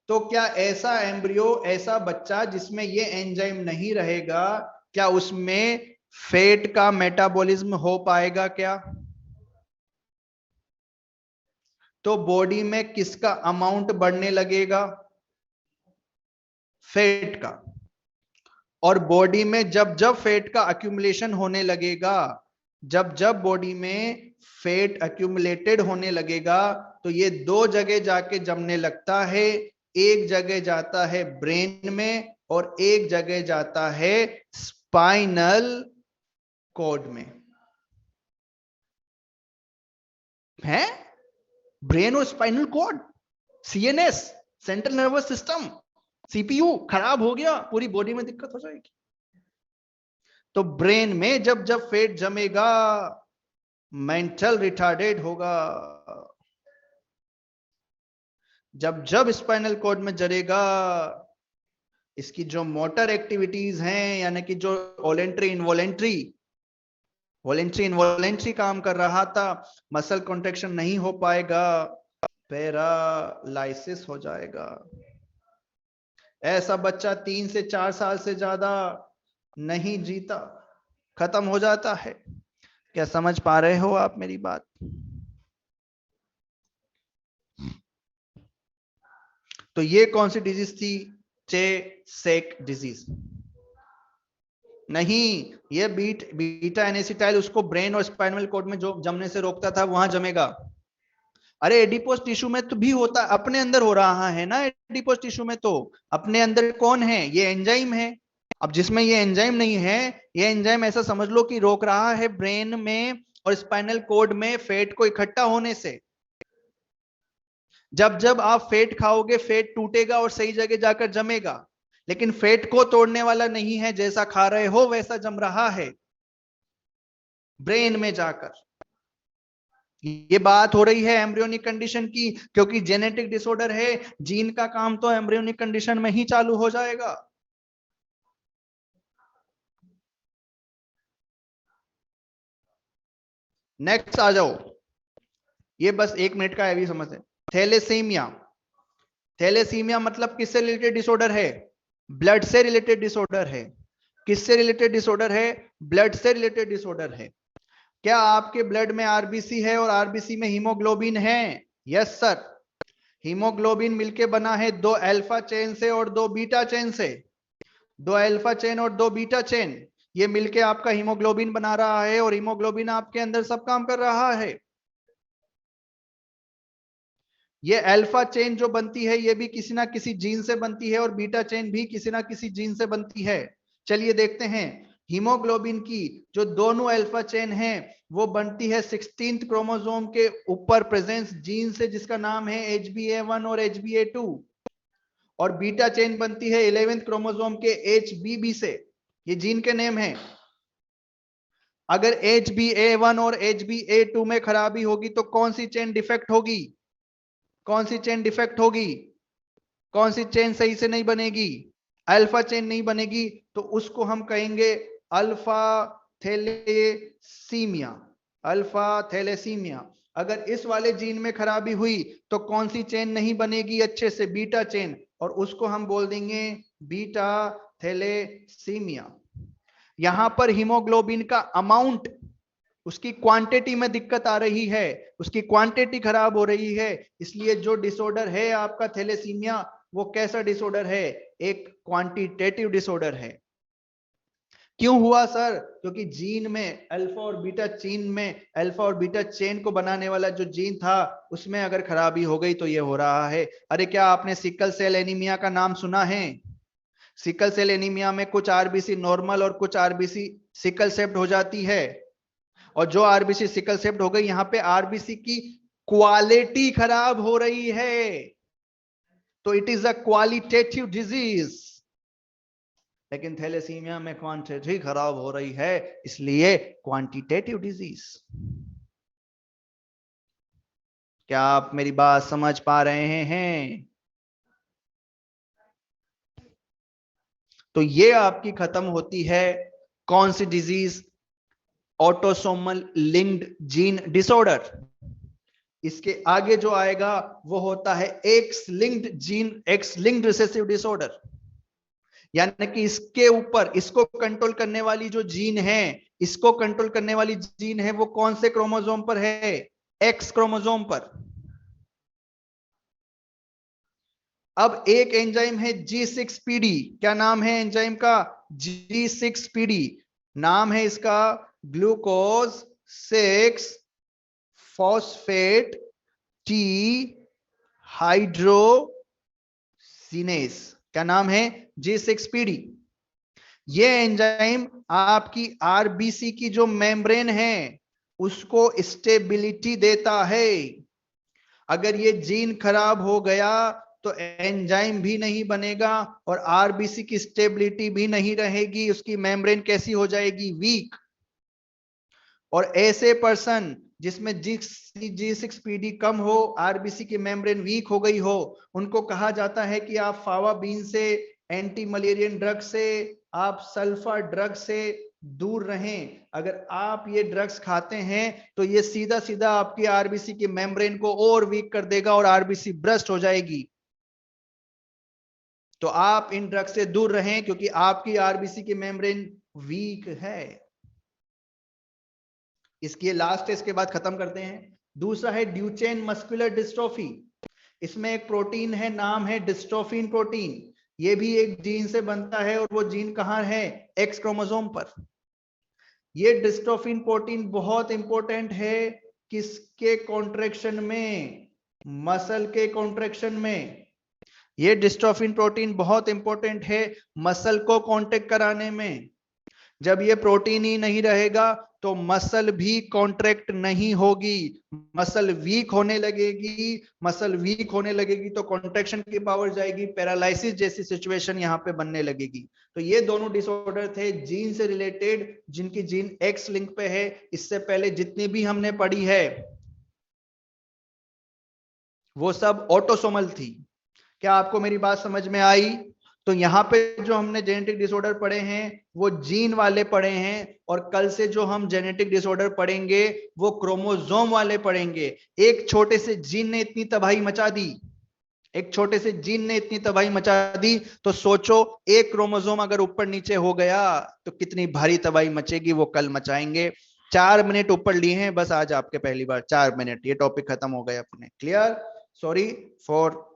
तो क्या ऐसा एम्ब्रियो, ऐसा बच्चा जिसमें ये एंजाइम नहीं रहेगा, क्या उसमें फैट का मेटाबॉलिज्म हो पाएगा क्या? तो बॉडी में किसका अमाउंट बढ़ने लगेगा, फैट का। और बॉडी में जब जब फैट का अक्यूमुलेशन होने लगेगा, जब जब बॉडी में फैट अक्यूमुलेटेड होने लगेगा, तो ये दो जगह जाके जमने लगता है, एक जगह जाता है ब्रेन में और एक जगह जाता है स्पाइनल कॉर्ड में। है ब्रेन और spinal cord, CNS, central nervous system, CPU खराब हो गया, पूरी बॉडी में दिक्कत हो जाएगी। तो ब्रेन में जब जब फैट जमेगा, मेंटल रिटार्डेड होगा, जब जब स्पाइनल कॉर्ड में जरेगा, इसकी जो मोटर एक्टिविटीज हैं, यानी कि जो वॉलेंट्री इनवॉलेंट्री, वॉलेंट्री इनवॉलेंट्री काम कर रहा था, मसल कॉन्ट्रैक्शन नहीं हो पाएगा, पैरालाइसिस हो जाएगा। ऐसा बच्चा 3 से 4 साल से ज्यादा नहीं जीता, खत्म हो जाता है। क्या समझ पा रहे हो आप मेरी बात? तो ये कौन सी डिजीज थी, टे सेक डिजीज। नहीं, ये बीटा एनेसिटाइल उसको ब्रेन और स्पाइनल कॉर्ड में जो जमने से रोकता था, वहां जमेगा। अरे एडिपोस टिश्यू में तो भी होता, अपने अंदर हो रहा है ना, एडिपोस टिश्यू में तो अपने अंदर कौन है, ये एंजाइम है। अब जिसमें ये एंजाइम नहीं है, ये एंजाइम ऐसा समझ लो कि रोक रहा है ब्रेन में और स्पाइनल कॉर्ड में फैट को इकट्ठा होने से। जब जब आप फैट खाओगे फैट टूटेगा और सही जगह जाकर जमेगा, लेकिन फैट को तोड़ने वाला नहीं है, जैसा खा रहे हो वैसा जम रहा है ब्रेन में जाकर। ये बात हो रही है एम्ब्रियोनिक कंडीशन की, क्योंकि जेनेटिक डिसऑर्डर है, जीन का काम तो एम्ब्रियोनिक कंडीशन में ही चालू हो जाएगा। नेक्स्ट आ जाओ, ये बस 1 मिनट का है, भी समझ है। थैलेसीमिया। थैलेसीमिया मतलब किससे रिलेटेड डिसऑर्डर है? ब्लड से रिलेटेड डिसऑर्डर है। किससे रिलेटेड डिसऑर्डर है? ब्लड से रिलेटेड डिसऑर्डर है। क्या आपके ब्लड में आरबीसी है और आरबीसी में हीमोग्लोबिन है? Yes sir. हीमोग्लोबिन मिलके बना है 2 अल्फा चेन से और 2 बीटा चेन से। 2 अल्फा चेन और 2 बीटा चेन, ये मिलके आपका हीमोग्लोबिन बना रहा है, और हीमोग्लोबिन आपके अंदर सब काम कर रहा है। ये अल्फा चेन जो बनती है ये भी किसी ना किसी जीन से बनती है, और बीटा चेन भी किसी ना किसी जीन से बनती है। चलिए देखते हैं, हीमोग्लोबिन की जो दोनों अल्फा चेन है वो बनती है 16th क्रोमोसोम के ऊपर प्रेजेंस जीन से, जिसका नाम है HbA1 और HbA2। और बीटा चेन बनती है 11th क्रोमोसोम के HBB से। ये जीन के नेम है। अगर HbA1 और HbA2 में खराबी होगी तो कौन सी चेन डिफेक्ट होगी? कौन सी चेन डिफेक्ट होगी? कौन सी चेन सही से नहीं बनेगी? अल्फा चेन नहीं बनेगी, तो उसको हम कहेंगे अल्फा थैलेसीमिया। Alpha thalassaemia. अगर इस वाले जीन में खराबी हुई तो कौन सी चेन नहीं बनेगी अच्छे से? बीटा चेन, और उसको हम बोल देंगे बीटा थैलेसीमिया। यहां पर हीमोग्लोबिन का अमाउंट, उसकी क्वांटिटी में दिक्कत आ रही है, उसकी क्वांटिटी खराब हो रही है, इसलिए जो डिसऑर्डर है आपका थैलेसीमिया, वो कैसा डिसऑर्डर है? एक क्वांटिटेटिव डिसऑर्डर है। क्यों हुआ सर? क्योंकि जीन में अल्फा और बीटा चेन में, अल्फा और बीटा चेन को बनाने वाला जो जीन था उसमें अगर खराबी हो गई तो ये हो रहा है। अरे क्या आपने सिकल सेल एनीमिया का नाम सुना है? सिकल सेल एनीमिया में कुछ आरबीसी नॉर्मल और कुछ आरबीसी सिकल सेप्ट हो जाती है, और जो आरबीसी सिकल सेप्ट हो गई, यहां पे आरबीसी की क्वालिटी खराब हो रही है, तो it is a qualitative disease. लेकिन थैलेसीमिया में क्वांटिटी खराब हो रही है, इसलिए क्वांटिटेटिव डिजीज। क्या आप मेरी बात समझ पा रहे हैं? तो ये आपकी खत्म होती है कौन सी disease? Autosomal linked gene disorder. इसके आगे जो आएगा वो होता है X linked gene, X linked recessive disorder. यानी कि इसके ऊपर, इसको कंट्रोल करने वाली जो जीन है, इसको कंट्रोल करने वाली जीन है, वो कौन से क्रोमोसोम पर है? एक्स क्रोमोसोम पर। अब एक एंजाइम है G6PD। क्या नाम है एंजाइम का? G6PD। नाम है इसका ग्लूकोज 6 फॉस्फेट टी हाइड्रोसिनेस। क्या नाम है? G6PD। ये एंजाइम आपकी आरबीसी की जो मेम्ब्रेन है उसको स्टेबिलिटी देता है। अगर ये जीन खराब हो गया तो एंजाइम भी नहीं बनेगा और आरबीसी की स्टेबिलिटी भी नहीं रहेगी, उसकी मेम्ब्रेन कैसी हो जाएगी? वीक। और ऐसे पर्सन जिसमें G6PD कम हो, आरबीसी की मेम्ब्रेन वीक हो गई हो, उनको कहा जाता है कि आप फावा बीन से, एंटी मलेरियन ड्रग से, आप सल्फर ड्रग से दूर रहें। अगर आप ये ड्रग्स खाते हैं तो ये सीधा सीधा आपकी आरबीसी की मेम्ब्रेन को और वीक कर देगा और आरबीसी ब्रस्ट हो जाएगी। तो आप इन ड्रग्स से दूर रहें क्योंकि आपकी आरबीसी की मेम्ब्रेन वीक है। इसके लास्ट इसके बाद खत्म करते हैं। दूसरा है ड्यूचेन मस्कुलर डिस्ट्रोफी। इसमें एक प्रोटीन है, नाम है डिस्ट्रोफिन प्रोटीन। ये भी एक जीन से बनता है, और वो जीन कहां है? एक्स क्रोमोसोम पर। ये डिस्ट्रोफिन प्रोटीन बहुत इंपॉर्टेंट है। किसके कॉन्ट्रैक्शन में? मसल के कॉन्ट्रैक्शन में। ये डिस्ट्रोफिन प्रोटीन बहुत इंपॉर्टेंट है मसल को कॉन्ट्रैक्ट कराने में। जब ये प्रोटीन ही नहीं रहेगा तो मसल भी कॉन्ट्रैक्ट नहीं होगी, मसल वीक होने लगेगी, मसल वीक होने लगेगी तो कॉन्ट्रैक्शन की पावर जाएगी, पैरालिसिस जैसी सिचुएशन यहां पे बनने लगेगी। तो ये दोनों डिसऑर्डर थे जीन से रिलेटेड, जिनकी जीन एक्स लिंक पे है। इससे पहले जितनी भी हमने पढ़ी है वो सब ऑटोसोमल थी। क्या आपको मेरी बात समझ में आई? तो यहां पे जो हमने जेनेटिक डिसऑर्डर पढ़े हैं वो जीन वाले पढ़े हैं, और कल से जो हम जेनेटिक डिसऑर्डर पढ़ेंगे वो क्रोमोसोम वाले पढ़ेंगे। एक छोटे से जीन ने इतनी तबाही मचा दी, एक छोटे से जीन ने इतनी तबाही मचा दी, तो सोचो एक क्रोमोसोम अगर ऊपर नीचे हो गया तो कितनी भारी तबाही मचेगी, वो कल मचाएंगे। 4 मिनट ऊपर लिए हैं बस आज आपके, पहली बार 4 मिनट, ये टॉपिक खत्म हो गए अपने। क्लियर? Sorry for